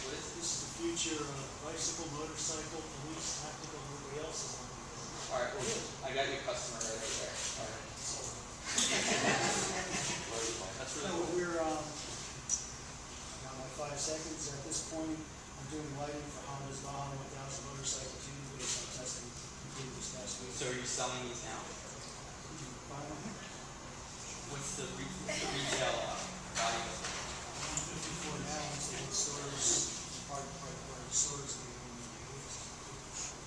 What is This is the future of bicycle, motorcycle, police, tactical, nobody else is on it. All right, well, I got your customer right there. All right. That's really cool. We're now my 5 seconds. At this point, I'm doing lighting for Honda's Baja 1000 motorcycle team based on testing completed this past week. So are you selling these now? Buy one? What's the retail value of it? 54 now. Once they hit stores, hard stores, they can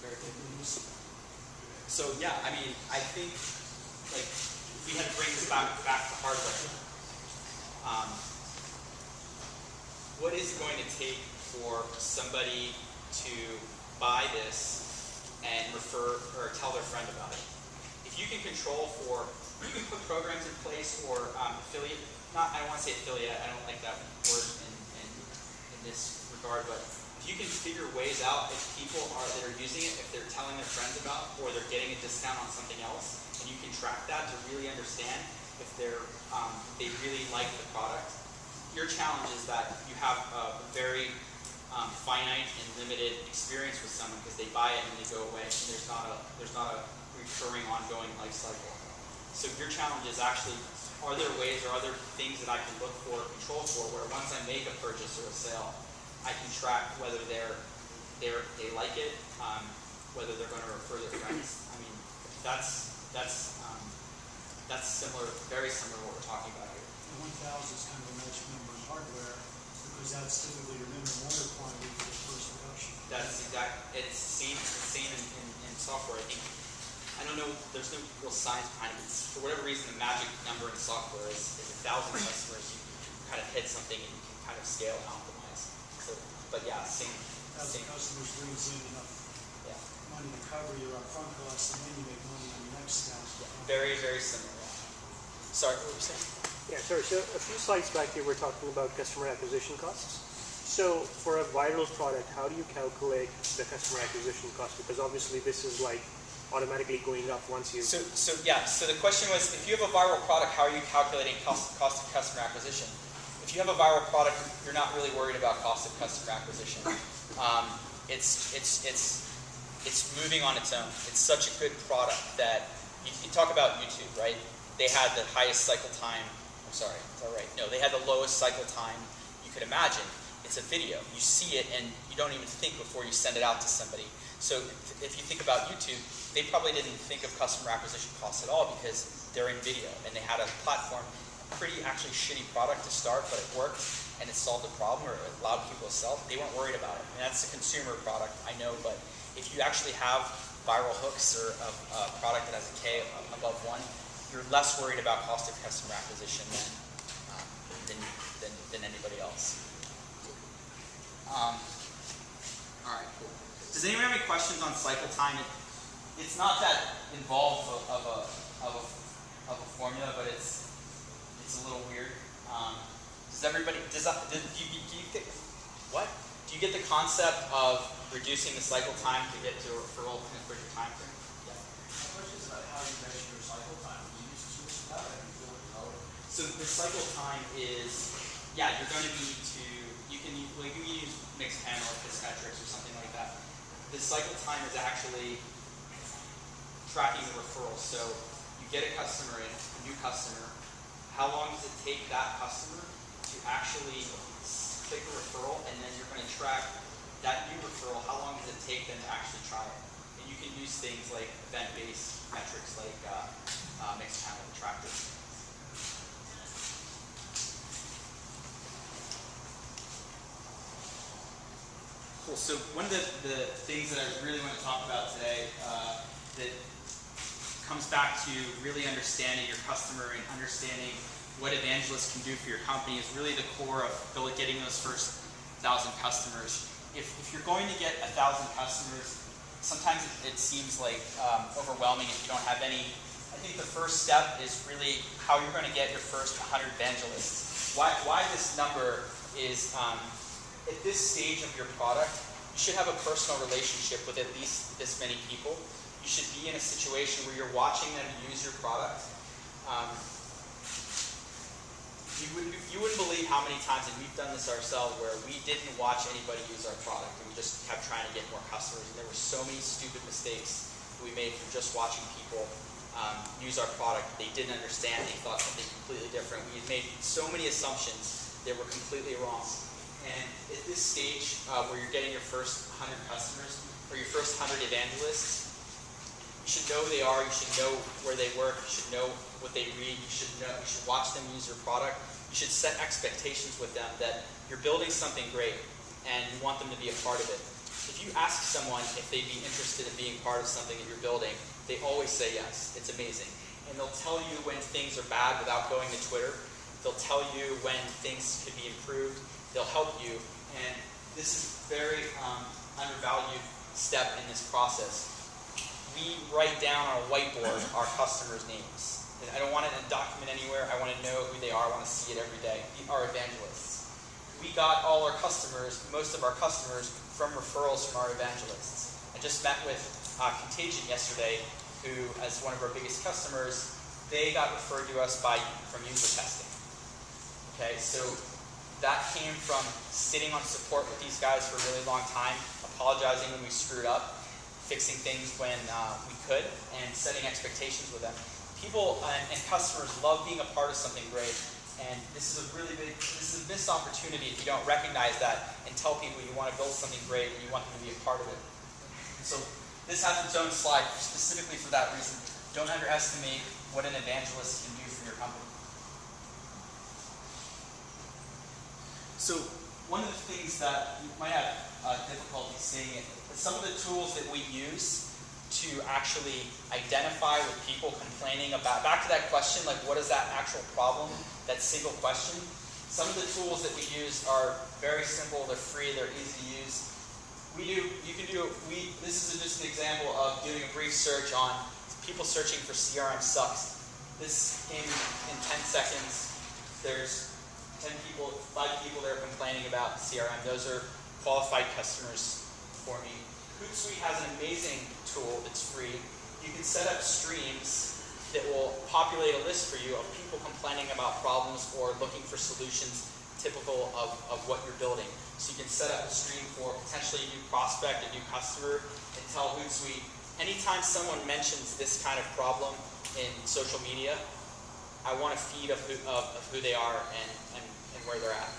Very good. use. So yeah, I mean, I think like we had to bring this back to hardware. What is it going to take for somebody to buy this and refer or tell their friend about it? If if you can control for, you can put programs in place or affiliate, I don't want to say affiliate, I don't like that word in this regard, but if you can figure ways out if people that are using it, if they're telling their friends about or they're getting a discount on something else, and you can track that to really understand if they really like the product. Your challenge is that you have a very finite and limited experience with someone because they buy it and they go away, and there's not a recurring, ongoing life cycle. So your challenge is actually, are there ways or other things that I can look for, control for, where once I make a purchase or a sale, I can track whether they like it, whether they're going to refer their friends. I mean, that's similar, very similar to what we're talking about here. The 1,000 is kind of a nice number in hardware because that's typically your minimum order quantity for the first production. That's exact. It's same in software. I don't know. There's no real science behind it. For whatever reason, the magic number in software is 1,000 customers. You kind of hit something and you can kind of scale and optimize. So, but yeah, same. 1,000 customers brings in enough money to cover your upfront costs, and then you make money on your next 1,000. Very, very similar. Sorry, what were you saying? Yeah, sorry. So a few slides back here, we're talking about customer acquisition costs. So for a viral product, how do you calculate the customer acquisition cost? Because obviously this is like automatically going up once you... So the question was, if you have a viral product, how are you calculating cost of customer acquisition? If you have a viral product, you're not really worried about cost of customer acquisition. It's moving on its own. It's such a good product that you talk about YouTube, right? They had the highest cycle time. I'm sorry, is that right? No, they had the lowest cycle time you could imagine. It's a video. You see it and you don't even think before you send it out to somebody. So if you think about YouTube, they probably didn't think of customer acquisition costs at all because they're in video and they had a platform, a pretty actually shitty product to start, but it worked and it solved the problem or it allowed people to sell. They weren't worried about it. And that's a consumer product, I know, but if you actually have viral hooks or a product that has a K above 1, you're less worried about cost of customer acquisition than anybody else. All right, cool. Does anyone have any questions on cycle time? It's not that involved of a formula, but it's a little weird. Does everybody? Do you get the concept of reducing the cycle time to get to a referral in a quicker time frame? Yeah. My question is about how you measure your cycle time. Do you use a switch to that and you feel it lower? So the cycle time is, you're going to need to, you can use mixed panel or metrics or something like that. The cycle time is actually tracking the referral. So you get a customer in, a new customer. How long does it take that customer to actually click a referral, and then you're going to track that new referral, how long does it take them to actually try it? And you can use things like event-based metrics like mixed panel trackers. Cool, so one of the things that I really want to talk about today that comes back to really understanding your customer and understanding what evangelists can do for your company is really the core of getting those first 1,000 customers. If you're going to get 1,000 customers, sometimes it seems like overwhelming if you don't have any. I think the first step is really how you're going to get your first 100 evangelists. Why this number is, at this stage of your product, you should have a personal relationship with at least this many people. You should be in a situation where you're watching them use your product. You wouldn't believe how many times, and we've done this ourselves, where we didn't watch anybody use our product, and we just kept trying to get more customers, and there were so many stupid mistakes that we made from just watching people use our product. They didn't understand, they thought something completely different. We made so many assumptions that were completely wrong. And at this stage, where you're getting your first 100 customers, or your first 100 evangelists, you should know who they are, you should know where they work, you should know what they read, you should watch them use your product. You should set expectations with them that you're building something great and you want them to be a part of it. If you ask someone if they'd be interested in being part of something that you're building, they always say yes. It's amazing. And they'll tell you when things are bad without going to Twitter. They'll tell you when things could be improved. They'll help you. And this is a very undervalued step in this process. we write down on a whiteboard our customers' names. And I don't want it in a document anywhere. I want to know who they are. I want to see it every day. Our evangelists. We got all our customers, most of our customers, from referrals from our evangelists. I just met with Contagion yesterday, who, as one of our biggest customers, they got referred to us from user testing. Okay, so that came from sitting on support with these guys for a really long time, apologizing when we screwed up, fixing things when we could, and setting expectations with them. People and customers love being a part of something great, and this is a missed opportunity if you don't recognize that and tell people you want to build something great and you want them to be a part of it. So this has its own slide specifically for that reason. Don't underestimate what an evangelist can do for your company. So one of the things that you might have difficulty seeing it, is some of the tools that we use to actually identify with people complaining about, back to that question, like what is that actual problem, that single question. Some of the tools that we use are very simple, they're free, they're easy to use. This is just an example of doing a brief search on people searching for CRM sucks. This came in 10 seconds. There's 5 people that are complaining about CRM. Those are qualified customers for me. Hootsuite has an amazing tool that's free. You can set up streams that will populate a list for you of people complaining about problems or looking for solutions typical of what you're building. So you can set up a stream for potentially a new prospect, a new customer, and tell Hootsuite, anytime someone mentions this kind of problem in social media, I want a feed of who they are and where they're at.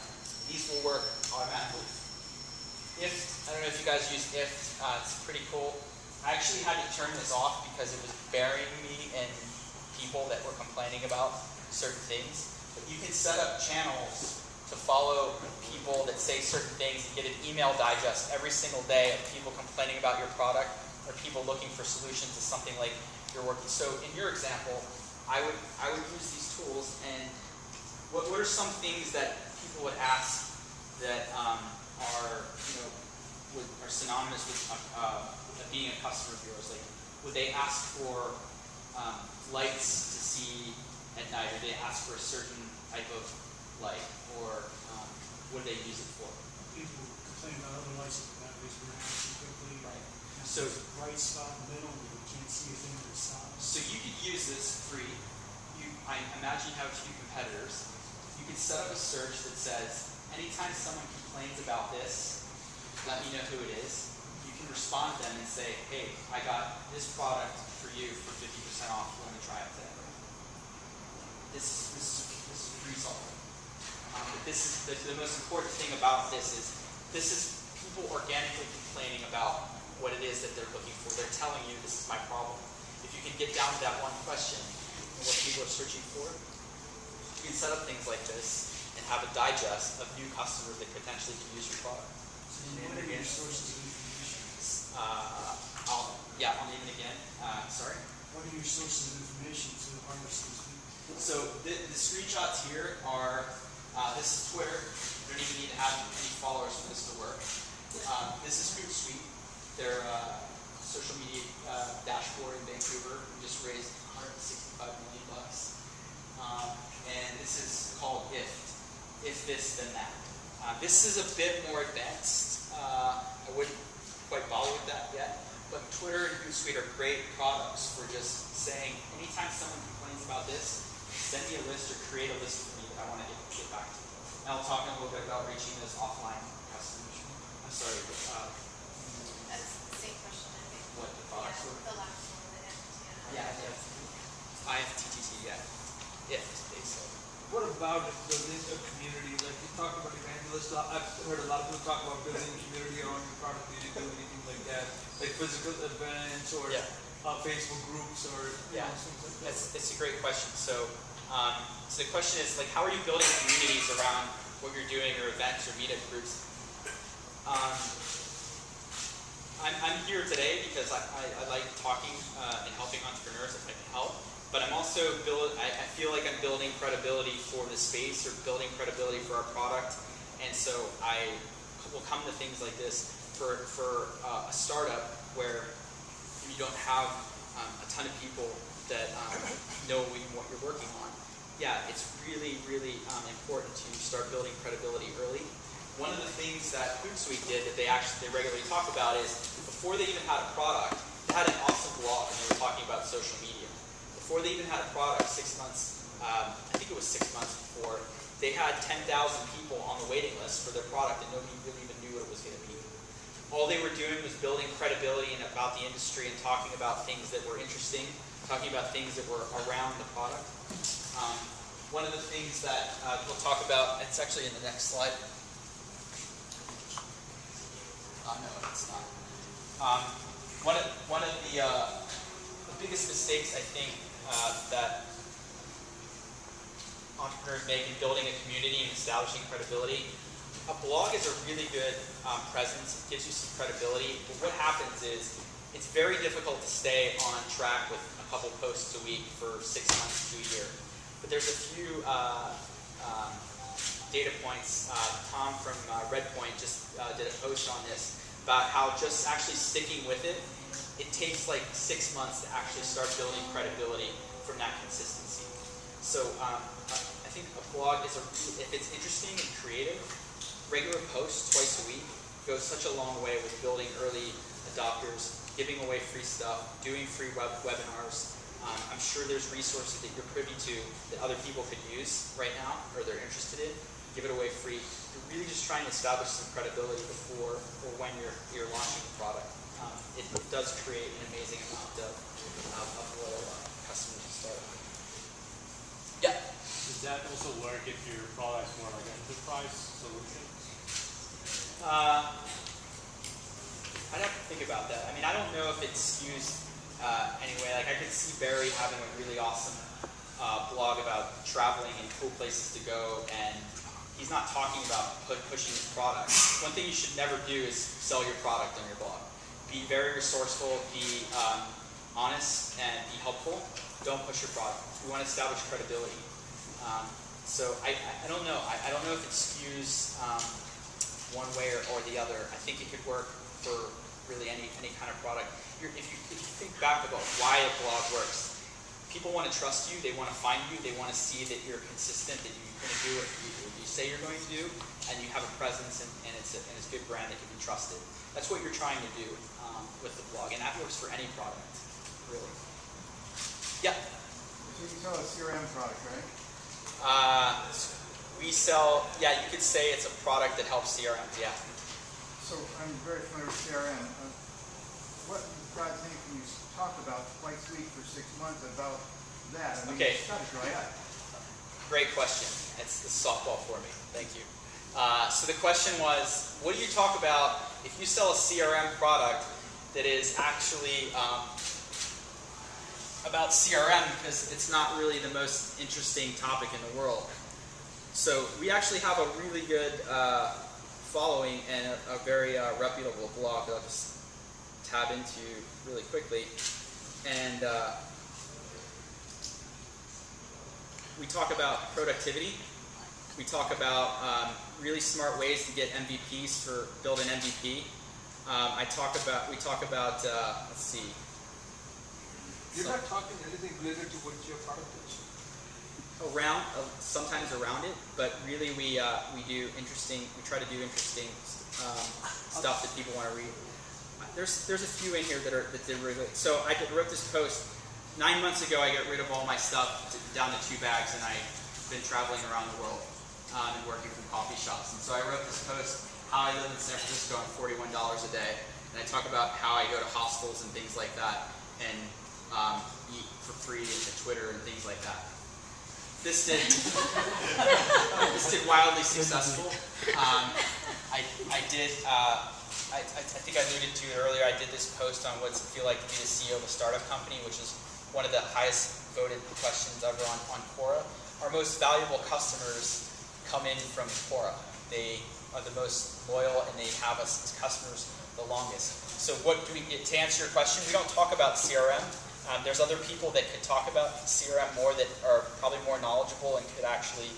These will work automatically. I don't know if you guys use it's pretty cool. I actually had to turn this off because it was burying me in people that were complaining about certain things. But you can set up channels to follow people that say certain things and get an email digest every single day of people complaining about your product or people looking for solutions to something like you're working. So in your example, I would use these tools, and what are some things that people would ask that are synonymous with being a customer of yours? Like, would they ask for lights to see at night? Or they ask for a certain type of light? Or what do they use it for? People complain about other lights that raise their hands too quickly. Right. So bright spot in the middle, you can't see a thing that stops. So you could use this free. I imagine you have a few competitors. You could set up a search that says, anytime someone complains about this, let me know who it is. You can respond to them and say, hey, I got this product for you for 50% off. Let me try it today. This is free software. But this is the most important thing about this is people organically complaining about what it is that they're looking for. They're telling you this is my problem. If you can get down to that one question and what people are searching for, you can set up things like this and have a digest of new customers that potentially can use your product. What are your sources of information? I'll name it again. Sorry? What are your sources of information to harness these people? So the screenshots here are, this is Twitter. You don't even need to have any followers for this to work. This is Hootsuite. They're social media dashboard in Vancouver. We just raised $165 million. And this is called If This Then That. This is a bit more advanced. I wouldn't quite bother with that yet. But Twitter and Hootsuite are great products for just saying, anytime someone complains about this, send me a list or create a list for me that I want to get back to. And I'll talk a little bit about reaching those offline customers. I'm sorry. That's the same question, I think. What, the products were? The last one, the FTT. Yeah. IFTTT, yeah. If, basically. What about building a community? Like you talked about evangelists. I've heard a lot of people talk about building a community around your product. Do you do anything like that? Like physical events or Facebook groups or things like that? It's a great question. So the question is, like, how are you building communities around what you're doing, or events or meetup groups? I'm here today because I like talking and helping entrepreneurs if I can help. But I'm also I feel like I'm building credibility for the space, or building credibility for our product. And so I will come to things like this for a startup where and you don't have a ton of people that know what you're working on, yeah, it's really, really important to start building credibility early. One of the things that Hootsuite did that they regularly talk about is before they even had a product, they had an awesome blog and they were talking about social media. Before they even had a product, 6 months, I think it was 6 months before, they had 10,000 people on the waiting list for their product and nobody really even knew what it was going to be. All they were doing was building credibility about the industry and talking about things that were interesting, talking about things that were around the product. One of the things that we'll talk about, it's actually in the next slide. No, it's not. One of the biggest mistakes I think that entrepreneurs make in building a community and establishing credibility, a blog is a really good presence. It gives you some credibility. But what happens is it's very difficult to stay on track with a couple posts a week for 6 months to a year. But there's a few data points. Tom from Redpoint just did a post on this about how just actually sticking with it, it takes like 6 months to actually start building credibility from that consistency. So I think a blog is if it's interesting and creative, regular posts twice a week goes such a long way with building early adopters, giving away free stuff, doing free webinars. I'm sure there's resources that you're privy to that other people could use right now or they're interested in. Give it away free. You're really just trying to establish some credibility before or when you're launching the product. It does create an amazing amount of loyal customers to start. Yeah. Does that also work if your product is more like an enterprise solution? I'd have to think about that. I mean, I don't know if it skews anyway. Like, I could see Barry having a really awesome blog about traveling and cool places to go, and he's not talking about pushing his product. One thing you should never do is sell your product on your blog. Be very resourceful, be honest, and be helpful. Don't push your product. We want to establish credibility. So I don't know. I don't know if it skews one way or the other. I think it could work for really any kind of product. If you think back about why a blog works, people want to trust you. They want to find you. They want to see that you're consistent, that you're going to do what you say you're going to do, and you have a presence and it's a good brand that can be trusted. That's what you're trying to do with the blog, and that works for any product, really. Yeah. So you sell a CRM product, right? We sell, yeah, you could say it's a product that helps CRMs, yeah. So I'm very familiar with CRM. What in God's name can you talk about twice a week for 6 months about that? I mean, Okay. it's got to dry up. Great question. It's the softball for me. Thank you. So the question was, what do you talk about if you sell a CRM product that is actually about CRM, because it's not really the most interesting topic in the world. So we actually have a really good following and a very reputable blog that I'll just tab into really quickly. And we talk about productivity. We talk about really smart ways to get MVPs for build an MVP. We talk about let's see. You're not talking anything related to what your product is. Sometimes around it, but really we do interesting. We try to do interesting stuff that people want to read. There's a few in here that did really. So I wrote this post 9 months ago. I got rid of all my stuff down to 2 bags, and I've been traveling around the world and working from coffee shops. And so I wrote this post, how I live in San Francisco on $41 a day, and I talk about how I go to hostels and things like that, and eat for free at Twitter and things like that. This did wildly successful. I think I alluded to it earlier. I did this post on what's it feel like to be the CEO of a startup company, which is one of the highest voted questions ever on Quora. Our most valuable customers come in from Quora. They are the most loyal, and they have us as customers the longest. So to answer your question, we don't talk about CRM. There's other people that could talk about CRM more that are probably more knowledgeable and could actually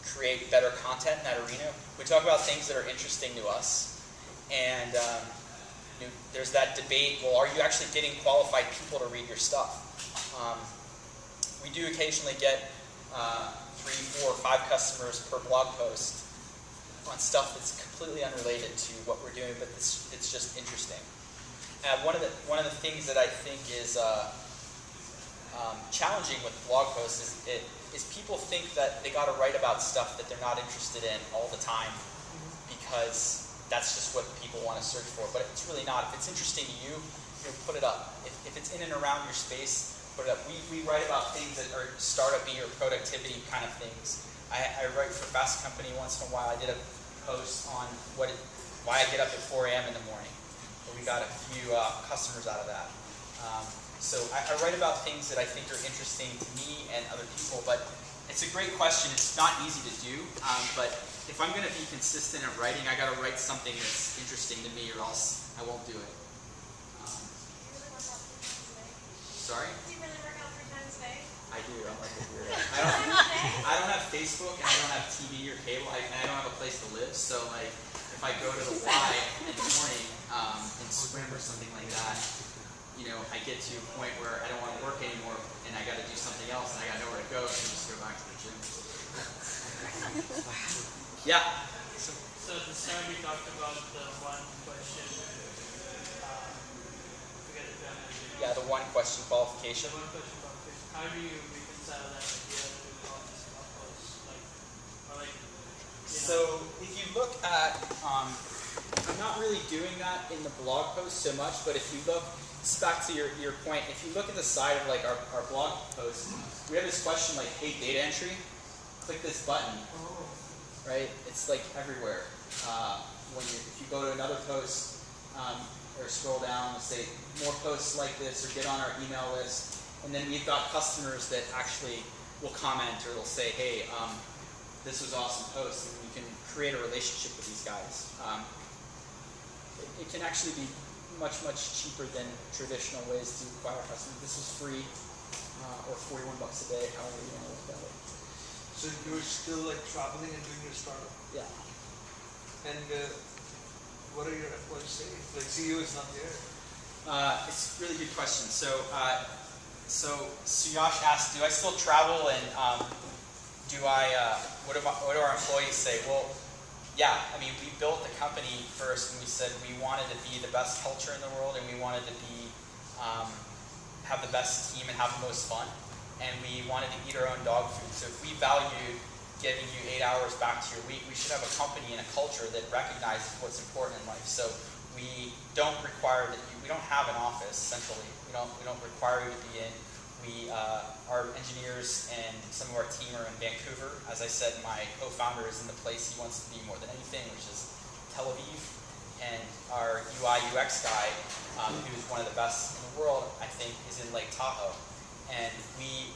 create better content in that arena. We talk about things that are interesting to us. And there's that debate, well, are you actually getting qualified people to read your stuff? We do occasionally get 3, 4, 5 customers per blog post on stuff that's completely unrelated to what we're doing, but it's just interesting. One of the things that I think is challenging with blog posts is people think that they got to write about stuff that they're not interested in all the time because that's just what people want to search for. But it's really not. If it's interesting to you, put it up. If it's in and around your space, put it up. We write about things that are startup-y or productivity kind of things. I write for Fast Company once in a while. I did a post on why I get up at 4 a.m. in the morning. We got a few customers out of that. So I write about things that I think are interesting to me and other people, but it's a great question. It's not easy to do, but if I'm going to be consistent in writing, I got to write something that's interesting to me or else I won't do it. Sorry? Do you really work out 3 times a day? I do. I'm like a weirdo. I don't have Facebook and I don't have TV or cable, and I don't have a place to live. So like, if I go to the Y in the morning and swim or something like that, I get to a point where I don't want to work anymore, and I got to do something else, and I got nowhere to go, so I just go back to the gym. Yeah. So at the start we talked about the one question. Forget it. Yeah, the one question qualification. The one question qualification. How do you reconcile that idea with all these blog posts? So if you look at, I'm not really doing that in the blog post so much, but if you look, it's back to your point, if you look at the side of like our blog post, we have this question like, hey, data entry, click this button, right? It's like everywhere. If you go to another post or scroll down and say more posts like this or get on our email list, and then we've got customers that actually will comment or they'll say, hey, this was awesome post, and we can create a relationship with these guys. It can actually be much, much cheaper than traditional ways to acquire customers. This was free, or $41 a day, however you want to look at it. So you're still like traveling and doing your startup? Yeah. And what are your employees saying? Like CEO is not there. It's a really good question. So Suyash asked, do I still travel, and what do our employees say? Well, yeah, I mean, we built the company first, and we said we wanted to be the best culture in the world, and we wanted to be have the best team and have the most fun, and we wanted to eat our own dog food. So if we valued giving you 8 hours back to your week, we should have a company and a culture that recognizes what's important in life. So we don't require that we don't have an office centrally. We don't require you to be in. Our engineers and some of our team are in Vancouver. As I said, my co-founder is in the place he wants to be more than anything, which is Tel Aviv. And our UI UX guy, who is one of the best in the world, I think, is in Lake Tahoe. And we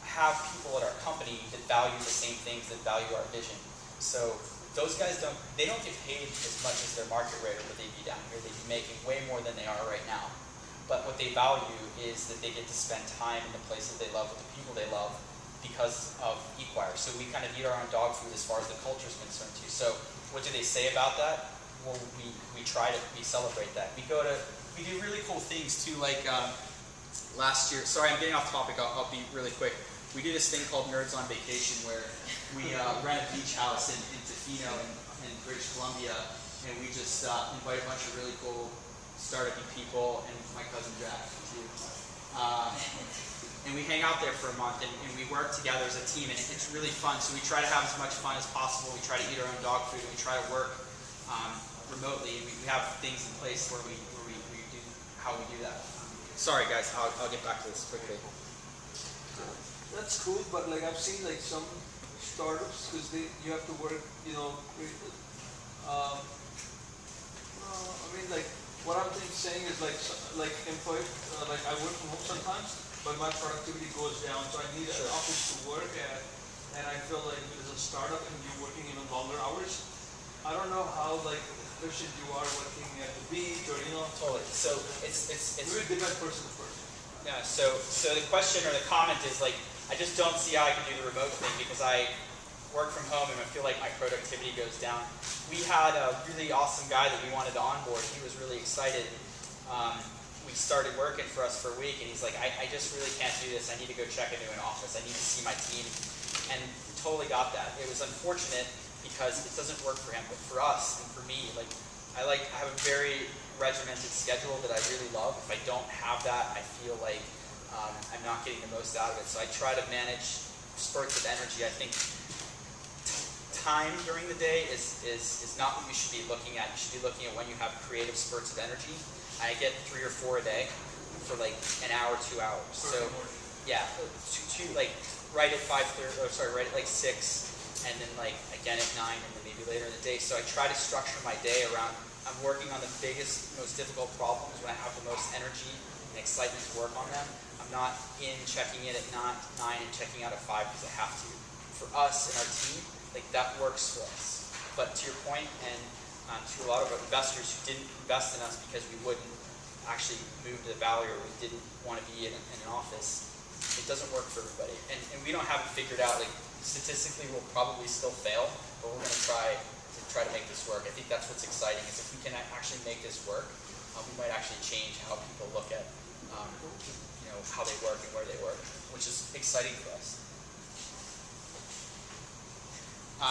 have people at our company that value the same things, that value our vision. So those guys don't get paid as much as their market rate, or would they be down here? They'd be making way more than they are right now. But what they value is that they get to spend time in the places they love with the people they love because of eQuire. So we kind of eat our own dog food as far as the culture is concerned too. So what do they say about that? Well, we celebrate that. We do really cool things too, like last year. Sorry, I'm getting off topic. I'll be really quick. We do this thing called Nerds on Vacation, where we rent a beach house in Tofino in British Columbia, and we just invite a bunch of really cool startup-y people, and my cousin Jack too. And we hang out there for a month, and we work together as a team, and it's really fun. So we try to have as much fun as possible. We try to eat our own dog food, and we try to work remotely. And we have things in place where we do how we do that. Sorry guys, I'll get back to this quickly. That's cool, but like I've seen like some startups, because you have to work, like what I'm saying is like employee, like I work from home sometimes, but my productivity goes down, so I need an office to work at, and I feel like if it's a startup and you're working even longer hours, I don't know how like efficient you are working at the beach or Totally. So it's really different person to person. Yeah. So the question or the comment is like, I just don't see how I can do the remote thing because I work from home and I feel like my productivity goes down. We had a really awesome guy that we wanted to onboard. He was really excited. We started working for us for a week, and he's like, I just really can't do this. I need to go check into an office. I need to see my team. And we totally got that. It was unfortunate because it doesn't work for him, but for us and for me, like I have a very regimented schedule that I really love. If I don't have that, I feel like I'm not getting the most out of it. So I try to manage spurts of energy. I think time during the day is not what you should be looking at. You should be looking at when you have creative spurts of energy. I get 3 or 4 a day for like an hour, 2 hours. So yeah, like right at 5:30, right at like 6, and then like again at 9, and then maybe later in the day. So I try to structure my day around, I'm working on the biggest, most difficult problems when I have the most energy and excitement to work on them. I'm not in checking in at 9 and checking out at 5 because I have to. For us and our team, like that works for us. But to your point, and to a lot of our investors who didn't invest in us because we wouldn't actually move to the Valley or we didn't want to be in an office, it doesn't work for everybody. And we don't have it figured out. Like statistically, we'll probably still fail, but we're going to try to make this work. I think that's what's exciting is if we can actually make this work, we might actually change how people look at how they work and where they work, which is exciting for us.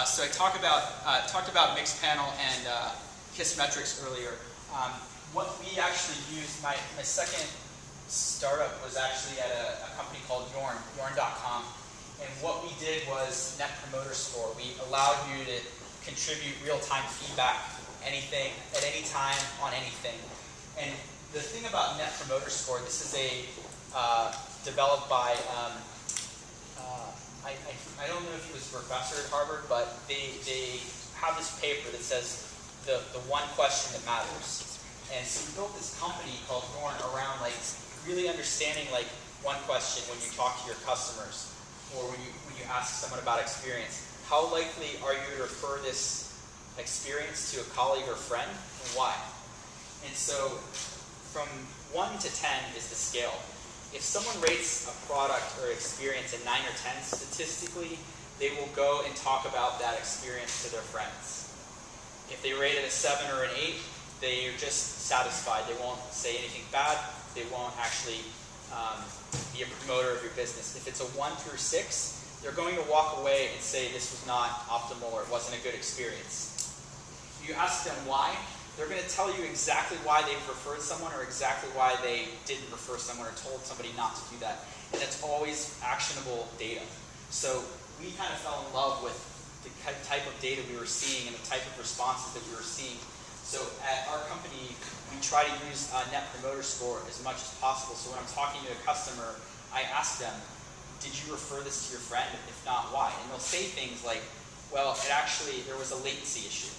So I talked about Mixpanel and Kissmetrics earlier. What we actually used, my second startup was actually at a company called Yorn.com. And what we did was Net Promoter Score. We allowed you to contribute real-time feedback, anything, at any time, on anything. And the thing about Net Promoter Score, this is developed by I don't know if he was a professor at Harvard, but they have this paper that says the one question that matters. And so we built this company called Yorn around like really understanding like one question when you talk to your customers or when you ask someone about experience. How likely are you to refer this experience to a colleague or friend, and why? And so from 1 to 10 is the scale. If someone rates a product or experience a 9 or 10, statistically, they will go and talk about that experience to their friends. If they rate it a 7 or an 8, they are just satisfied. They won't say anything bad. They won't actually be a promoter of your business. If it's a 1 through 6, they're going to walk away and say this was not optimal or it wasn't a good experience. You ask them why, they're going to tell you exactly why they've referred someone or exactly why they didn't refer someone or told somebody not to do that. And it's always actionable data. So we kind of fell in love with the type of data we were seeing and the type of responses that we were seeing. So at our company, we try to use Net Promoter Score as much as possible. So when I'm talking to a customer, I ask them, did you refer this to your friend? If not, why? And they'll say things like, well, there was a latency issue.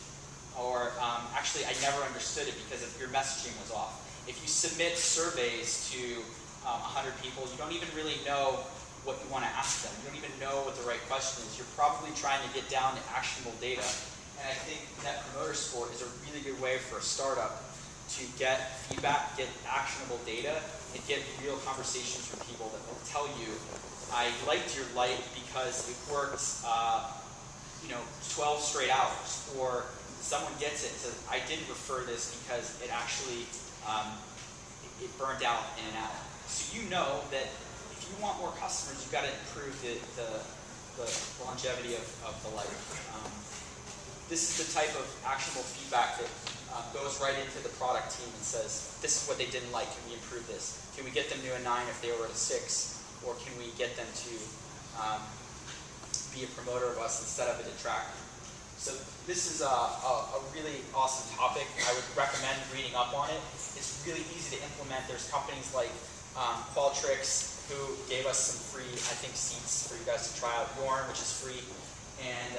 Or actually, I never understood it because your messaging was off. If you submit surveys to 100 people, you don't even really know what you want to ask them. You don't even know what the right question is. You're probably trying to get down to actionable data. And I think Net Promoter Score is a really good way for a startup to get feedback, get actionable data, and get real conversations from people that will tell you, I liked your light because it worked 12 straight hours. Or someone gets it and says, I didn't refer this because it actually it burned out in and out. So you know that if you want more customers, you've got to improve the longevity of the light. This is the type of actionable feedback that goes right into the product team and says, this is what they didn't like, can we improve this? Can we get them to a 9 if they were at a 6? Or can we get them to be a promoter of us instead of a detractor? So this is a really awesome topic. I would recommend reading up on it. It's really easy to implement. There's companies like Qualtrics who gave us some free, I think, seats for you guys to try out. Yorn, which is free. And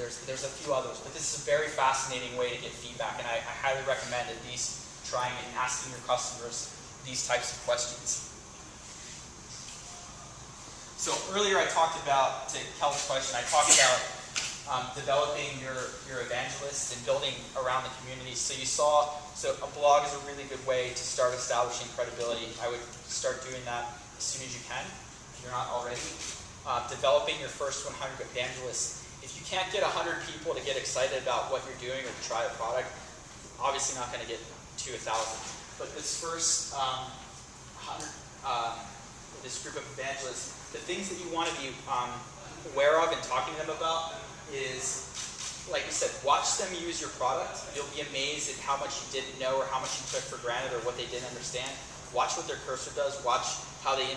there's a few others. But this is a very fascinating way to get feedback. And I highly recommend at least trying and asking your customers these types of questions. So earlier I talked about, to Kel's question, I talked about developing your evangelists and building around the community. So you saw, a blog is a really good way to start establishing credibility. I would start doing that as soon as you can, if you're not already. developing your first 100 evangelists. If you can't get 100 people to get excited about what you're doing or to try a product, obviously not going to get to 1,000. But this first 100, this group of evangelists, the things that you want to be aware of and talking to them about is, like I said, watch them use your product. You'll be amazed at how much you didn't know or how much you took for granted or what they didn't understand. Watch what their cursor does. Watch how they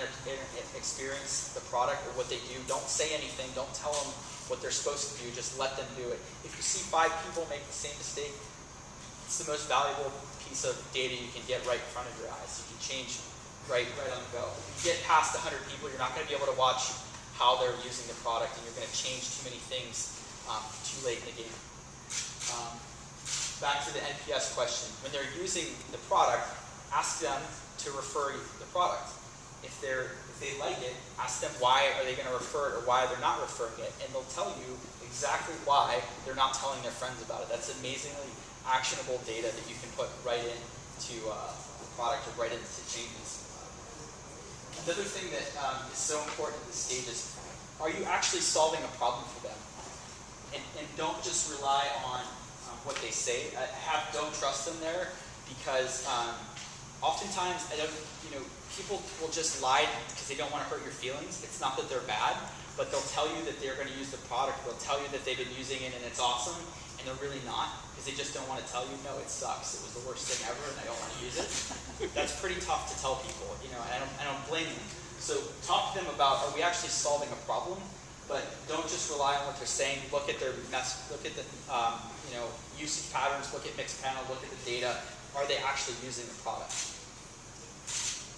experience the product or what they do. Don't say anything. Don't tell them what they're supposed to do. Just let them do it. If you see 5 people make the same mistake, it's the most valuable piece of data you can get right in front of your eyes. You can change right on the go. If you get past 100 people, you're not going to be able to watch how they're using the product, and you're going to change too many things too late in the game. Back to the NPS question. When they're using the product, ask them to refer the product. If they like it, ask them why are they going to refer it or why they're not referring it, and they'll tell you exactly why they're not telling their friends about it. That's amazingly actionable data that you can put right into the product or right into changes. Another thing that is so important at this stage is, are you actually solving a problem for them? And don't just rely on what they say. Don't trust them there, because oftentimes people will just lie because they don't want to hurt your feelings. It's not that they're bad, but they'll tell you that they're going to use the product. They'll tell you that they've been using it and it's awesome, and they're really not, because they just don't want to tell you, no, it sucks. It was the worst thing ever, and I don't want to use it. That's pretty tough to tell people, and I don't blame them. So talk to them about, are we actually solving a problem? But don't just rely on what they're saying. Look at their look at the usage patterns. Look at mixed panel. Look at the data. Are they actually using the product?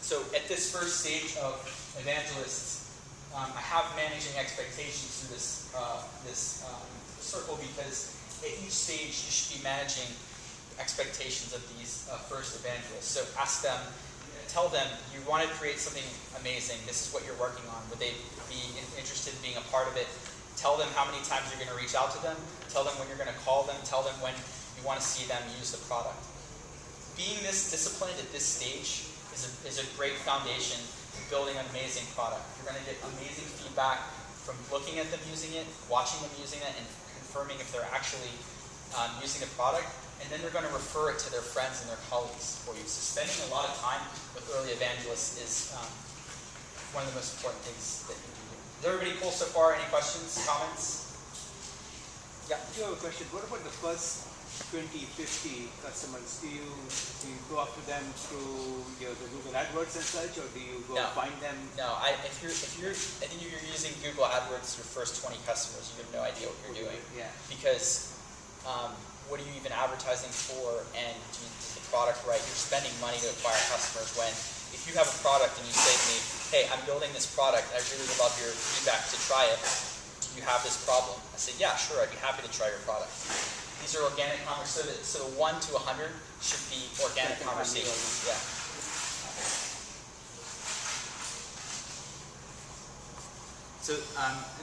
So at this first stage of evangelists, I have managing expectations through this circle, because at each stage you should be managing expectations of these first evangelists. So ask them. Tell them you want to create something amazing. This is what you're working on. Would they be interested in being a part of it? Tell them how many times you're going to reach out to them. Tell them when you're going to call them. Tell them when you want to see them use the product. Being this disciplined at this stage is a great foundation for building an amazing product. You're going to get amazing feedback from looking at them using it, watching them using it, and confirming if they're actually using the product. And then they're going to refer it to their friends and their colleagues for you. So spending a lot of time with early evangelists is one of the most important things that you can do. Is everybody cool so far? Any questions, comments? Yeah. I do have a question. What about the first 20, 50 customers? Do you go up to them through the Google AdWords and such, or do you go find them? No. I think if you're using Google AdWords, your first 20 customers, you have no idea what you're doing. Yeah. Because what are you even advertising for, and do you do the product right? You're spending money to acquire customers when, if you have a product and you say to me, hey, I'm building this product, I really would love your feedback to try it. Do you have this problem? I say, yeah, sure, I'd be happy to try your product. These are organic conversations, so the 1 to 100 should be organic conversations. Yeah. So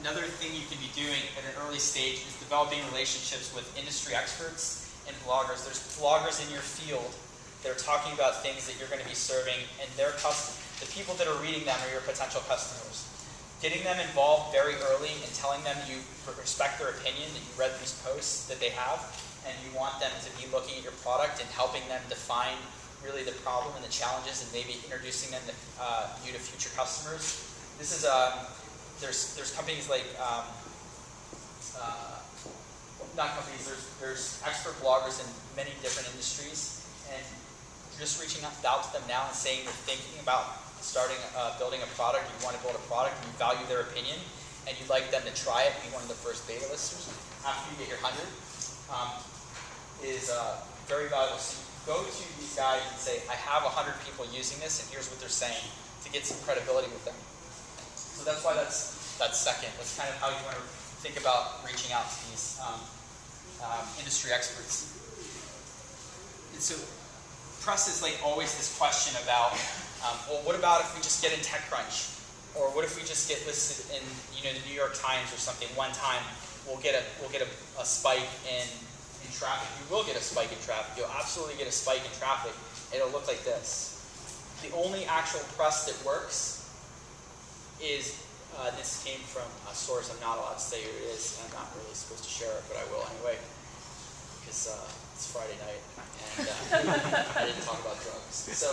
another thing you can be doing at an early stage is developing relationships with industry experts and bloggers. There's bloggers in your field that are talking about things that you're going to be serving, and the people that are reading them are your potential customers. Getting them involved very early and telling them you respect their opinion, that you read these posts that they have, and you want them to be looking at your product and helping them define really the problem and the challenges, and maybe introducing them to you to future customers. This is there's companies like, not companies, there's expert bloggers in many different industries, and just reaching out to them now and saying you're thinking about building a product, you want to build a product, and you value their opinion, and you'd like them to try it, be one of the first beta listers after you get your 100, is very valuable. So you go to these guys and say, I have 100 people using this, and here's what they're saying, to get some credibility with them. So that's why that's second. That's kind of how you want to think about reaching out to these industry experts. And so press is like always this question about, well, what about if we just get in TechCrunch? Or what if we just get listed in the New York Times or something one time? We'll get a spike in traffic. You will get a spike in traffic. You'll absolutely get a spike in traffic. It'll look like this. The only actual press that works is This came from a source. I'm not allowed to say who it is, and I'm not really supposed to share it, but I will anyway, because it's Friday night, and I didn't talk about drugs. So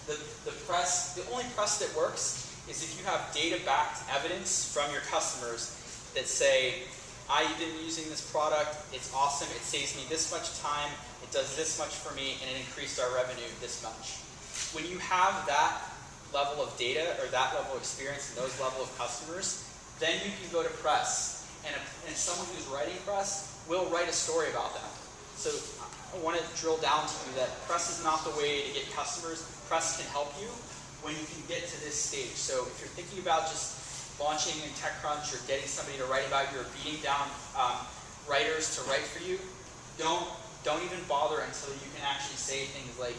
the only press that works is if you have data-backed evidence from your customers that say, I've been using this product, it's awesome, it saves me this much time, it does this much for me, and it increased our revenue this much. When you have that level of data or that level of experience and those level of customers, then you can go to press. And someone who's writing press will write a story about that. So I want to drill down to you that press is not the way to get customers. Press can help you when you can get to this stage. So if you're thinking about just launching in TechCrunch or getting somebody to write about you or beating down writers to write for you, don't even bother until you can actually say things like,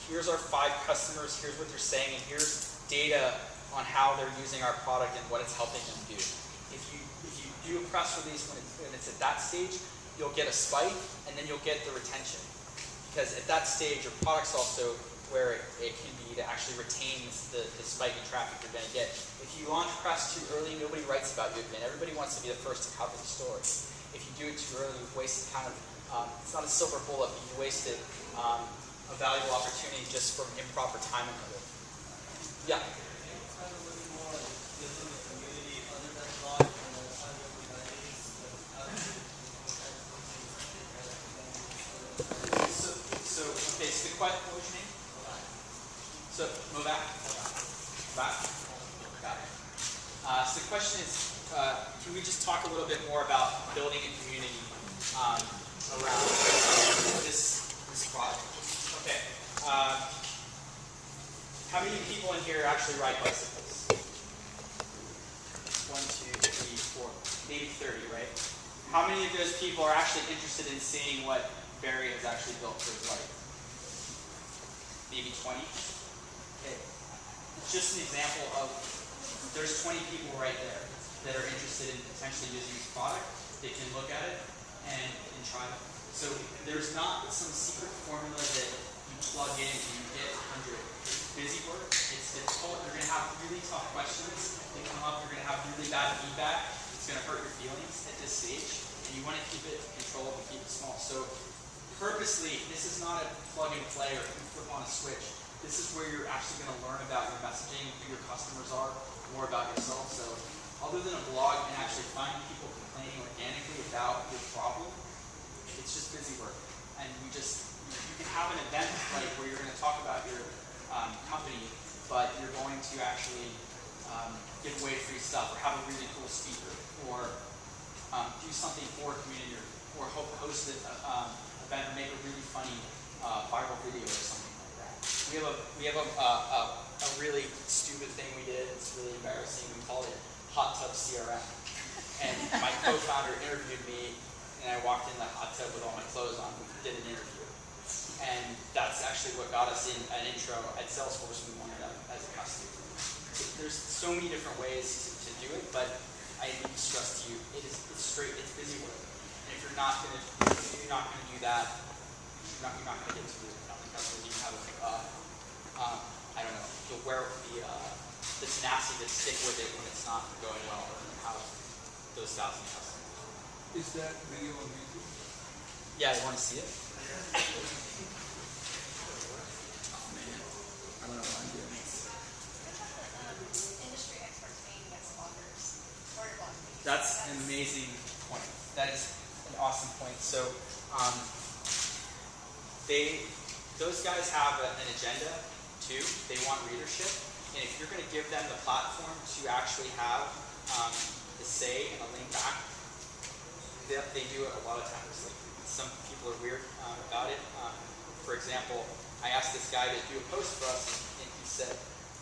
here's our 5 customers, here's what they're saying, and here's data on how they're using our product and what it's helping them do. If you do a press release when it's at that stage, you'll get a spike, and then you'll get the retention. Because at that stage, your product's also where it can be to actually retain the spike in traffic you're going to get. If you launch press too early, nobody writes about you again. Everybody wants to be the first to cover the story. If you do it too early, you've wasted kind of, it's not a silver bullet, but you wasted a valuable opportunity just from improper timing of it. Yeah? Okay, so the question, what was your name? So, move back. Back. Got it. So the question is, can we just talk a little bit more about building a community around this product? Okay. How many people in here actually ride bicycles? 1, 2, 3, 4, maybe 30, right? How many of those people are actually interested in seeing what Barry has actually built for his life? Maybe 20? Okay. It's just an example of, there's 20 people right there that are interested in potentially using this product. They can look at it and try it. So there's not some secret formula that you plug in and you get 100. It's busy work, it's difficult, you're going to have really tough questions that come up, you're going to have really bad feedback, it's going to hurt your feelings at this stage, and you want to keep it controlled and keep it small. So purposely, this is not a plug and play or flip on a switch. This is where you're actually going to learn about your messaging, who your customers are, more about yourself. So other than a blog and actually finding people complaining organically about your problem, it's just busy work. And you can have an event like where you're going to talk about your company, but you're going to actually give away free stuff or have a really cool speaker or do something for a community or host an event or make a really funny viral video or something like that. We have a really stupid thing we did. It's really embarrassing. We called it Hot Tub CRM. And my co-founder interviewed me, and I walked in the hot tub with all my clothes on. We did an interview. And that's actually what got us in an intro at Salesforce. We wanted as a customer. There's so many different ways to do it, but I need to stress to you, it's busy work. And if you're not going to do that, you're not going to get to the customers. You have I don't know, the tenacity to stick with it when it's not going well, or you have those 1,000 customers. Is that video on YouTube? Yeah, you want to see it? Industry experts saying that's bloggers or bloggers. That's an amazing point. That is an awesome point. So, those guys have an agenda too. They want readership, and if you're going to give them the platform to actually have the say and a link back, they do it a lot of times. Like some people are weird about it. For example, I asked this guy to do a post for us, and he said,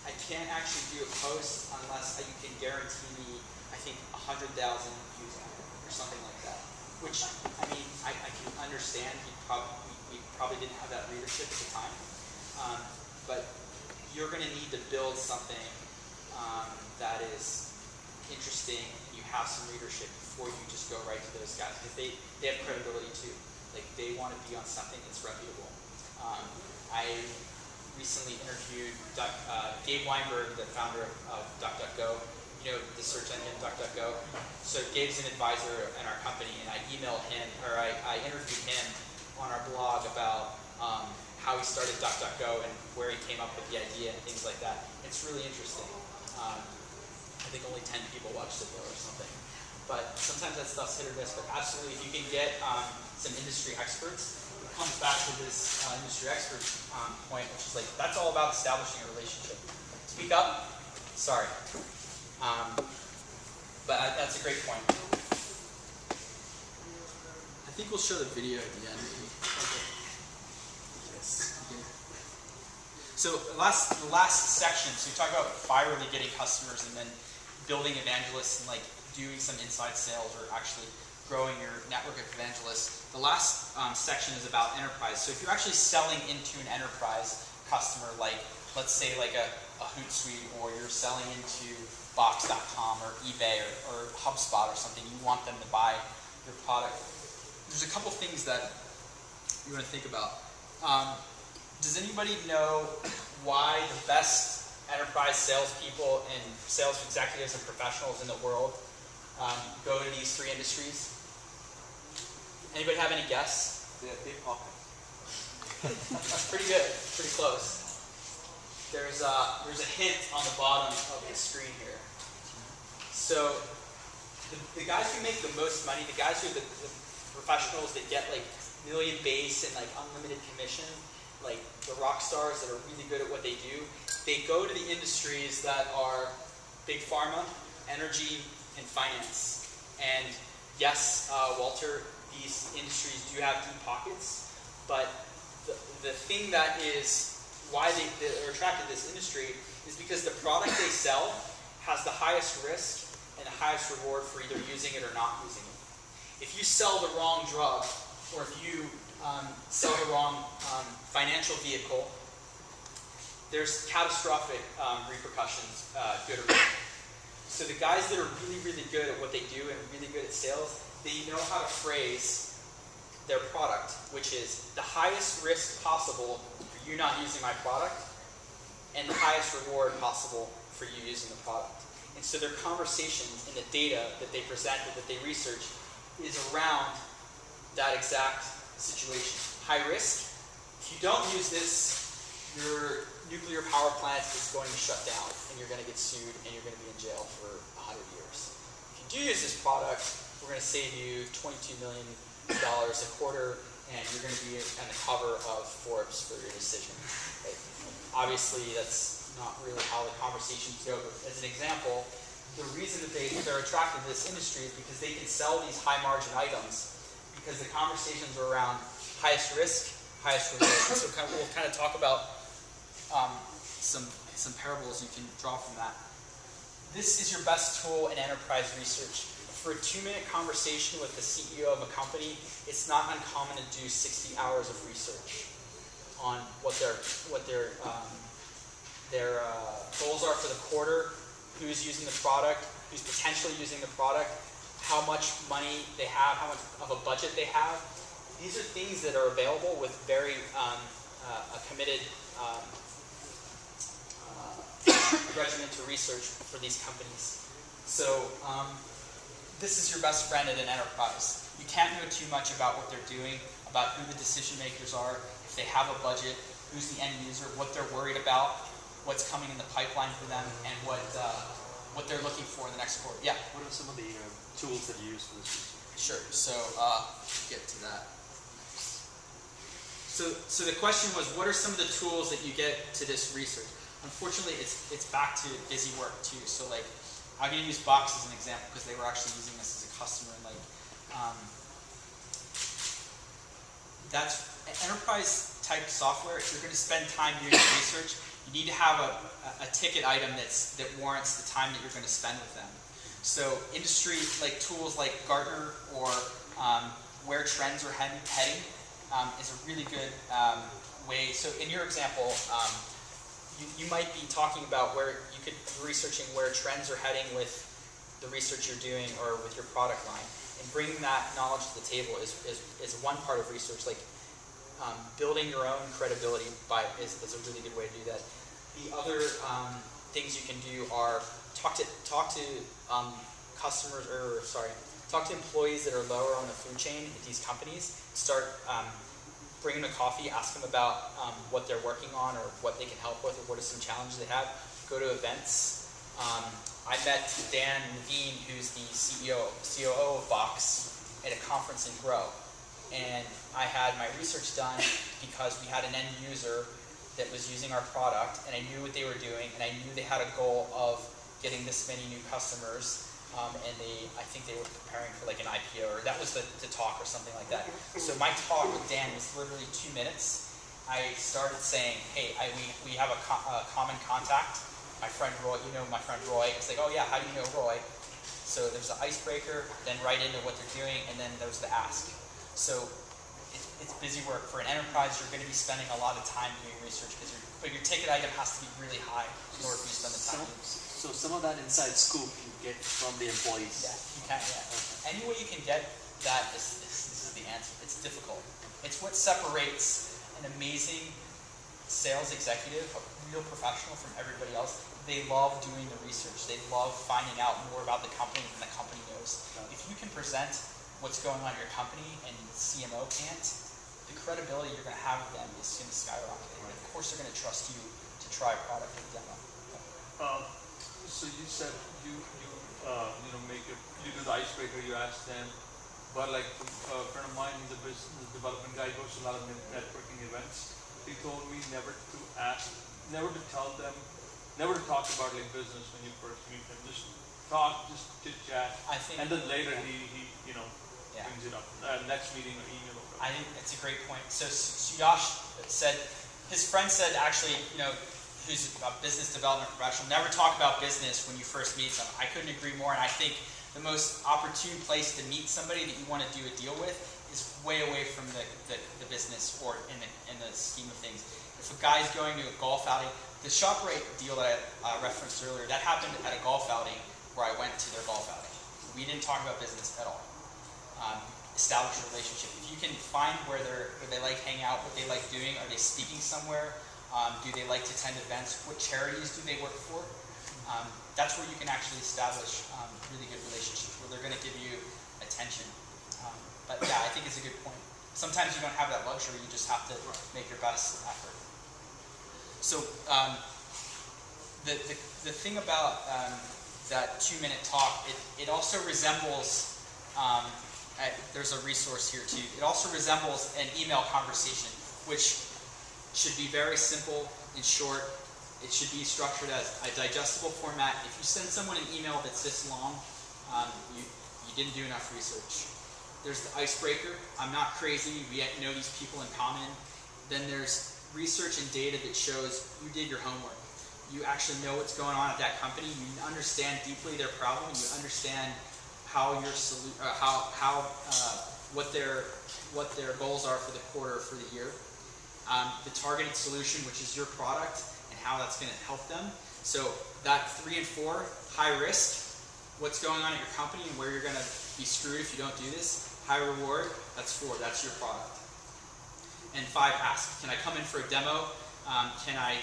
I can't actually do a post unless you can guarantee me, I think, 100,000 views on it, or something like that. Which, I mean, I can understand. We probably didn't have that readership at the time. But you're going to need to build something that is interesting, and you have some readership before you just go right to those guys, because they have credibility too. Like, they want to be on something that's reputable. recently interviewed Gabe Weinberg, the founder of DuckDuckGo. You know the search engine DuckDuckGo. So Gabe's an advisor in our company, and I emailed him, or I interviewed him on our blog about how he started DuckDuckGo and where he came up with the idea and things like that. It's really interesting. I think only 10 people watched it though or something. But sometimes that stuff's hit or miss, but absolutely if you can get some industry experts, it comes back to this industry expert point, which is like, that's all about establishing a relationship. Speak up? Sorry. But that's a great point. I think we'll show the video at the end. So the last section, so we talk about virally getting customers and then building evangelists and like doing some inside sales or actually growing your network of evangelists. The last section is about enterprise. So if you're actually selling into an enterprise customer, like let's say like a Hootsuite, or you're selling into Box.com or eBay or HubSpot or something, you want them to buy your product. There's a couple things that you want to think about. Does anybody know why the best enterprise salespeople and sales executives and professionals in the world go to these three industries? Anybody have any guess? They have big pockets. Pretty good, pretty close. There's a hint on the bottom of the screen here. So the guys who make the most money, the guys who are the professionals that get like million base and like unlimited commission, like the rock stars that are really good at what they do, they go to the industries that are big pharma, energy, and finance. And yes, Walter, these industries do have deep pockets, but the thing that is why they're attracted to this industry is because the product they sell has the highest risk and the highest reward for either using it or not using it. If you sell the wrong drug, or if you sell the wrong financial vehicle, there's catastrophic repercussions, good or bad. So the guys that are really, really good at what they do and really good at sales, they know how to phrase their product, which is the highest risk possible for you not using my product and the highest reward possible for you using the product. And so their conversations and the data that they present and that they research is around that exact situation. High risk. If you don't use this, your nuclear power plant is going to shut down and you're going to get sued and you're going to be in jail for 100 years. If you do use this product, we're going to save you $22 million a quarter and you're going to be on the cover of Forbes for your decision. Okay. Obviously, that's not really how the conversations go, but as an example, the reason that they're attracted to this industry is because they can sell these high margin items because the conversations are around highest risk, highest reward. So we'll kind of talk about some parables you can draw from that. This is your best tool in enterprise research. For a 2-minute conversation with the CEO of a company, it's not uncommon to do 60 hours of research on what their goals are for the quarter, who's using the product, who's potentially using the product, how much money they have, how much of a budget they have. These are things that are available with very a committed regimen to research for these companies. So this is your best friend at an enterprise. You can't know too much about what they're doing, about who the decision makers are, if they have a budget, who's the end user, what they're worried about, what's coming in the pipeline for them, and what they're looking for in the next quarter. Yeah? What are some of the tools that you use for this research? Sure. So get to that. So the question was, what are some of the tools that you get to this research? Unfortunately, it's back to busy work too. So like, I'm going to use Box as an example because they were actually using this as a customer. And like, that's enterprise type software. If you're going to spend time doing research, you need to have a ticket item that warrants the time that you're going to spend with them. So industry like tools like Gartner or where trends are heading is a really good way. So in your example, you might be talking about where you could be researching where trends are heading with the research you're doing or with your product line. And bringing that knowledge to the table is one part of research. Like building your own credibility is a really good way to do that. The other things you can do are talk to customers, or sorry, talk to employees that are lower on the food chain at these companies. Start bring them a coffee, ask them about what they're working on or what they can help with, or what are some challenges they have. Go to events. I met Dan Levine, who's the COO of Box, at a conference in Grow. And I had my research done because we had an end user that was using our product, and I knew what they were doing, and I knew they had a goal of getting this many new customers, and I think they were preparing for like an IPO, or that was the talk or something like that. So my talk with Dan was literally 2 minutes. I started saying, hey, we have a common contact, my friend Roy, you know my friend Roy. It's like, oh yeah, how do you know Roy? So there's the icebreaker, then right into what they're doing, and then there's the ask. So it's busy work. For an enterprise, you're going to be spending a lot of time doing research but your ticket item has to be really high in order for you to spend the time. So some of that inside scoop you get from the employees. Yeah, you can. Yeah. Okay. Any way you can get that, this is the answer. It's difficult. It's what separates an amazing sales executive, a real professional, from everybody else. They love doing the research. They love finding out more about the company than the company knows. If you can present what's going on in your company and the CMO can't, the credibility you're going to have with them is going to skyrocket. And of course, they're going to trust you to try a product or demo. So you said you do the icebreaker, you ask them, but like a friend of mine, he's a business development guy, goes to a lot of networking events. He told me never to tell them, never to talk about like business when you first meet them. Just chit chat, and then later he brings it up. Next meeting or email. I think it's a great point. So Suyash said, his friend said actually, who's a business development professional, never talk about business when you first meet someone. I couldn't agree more, and I think the most opportune place to meet somebody that you want to do a deal with is way away from the business or in the scheme of things. If a guy's going to a golf outing, the ShopRite deal that I referenced earlier, that happened at a golf outing where I went to their golf outing. We didn't talk about business at all. Establish a relationship. If you can find where they like hang out, what they like doing, are they speaking somewhere? Do they like to attend events? What charities do they work for? That's where you can actually establish really good relationships, where they're going to give you attention. But yeah, I think it's a good point. Sometimes you don't have that luxury, you just have to make your best effort. So the thing about that 2-minute talk, it also resembles, there's a resource here too, it also resembles an email conversation, which should be very simple and short. It should be structured as a digestible format. If you send someone an email that's this long, you didn't do enough research. There's the icebreaker. I'm not crazy. We know these people in common. Then there's research and data that shows you did your homework. You actually know what's going on at that company. You understand deeply their problem. You understand how your what their goals are for the quarter or for the year. The targeted solution, which is your product, and how that's going to help them. So that 3 and 4, high risk, what's going on at your company and where you're going to be screwed if you don't do this. High reward, that's 4, that's your product. And 5, ask. Can I come in for a demo? Can I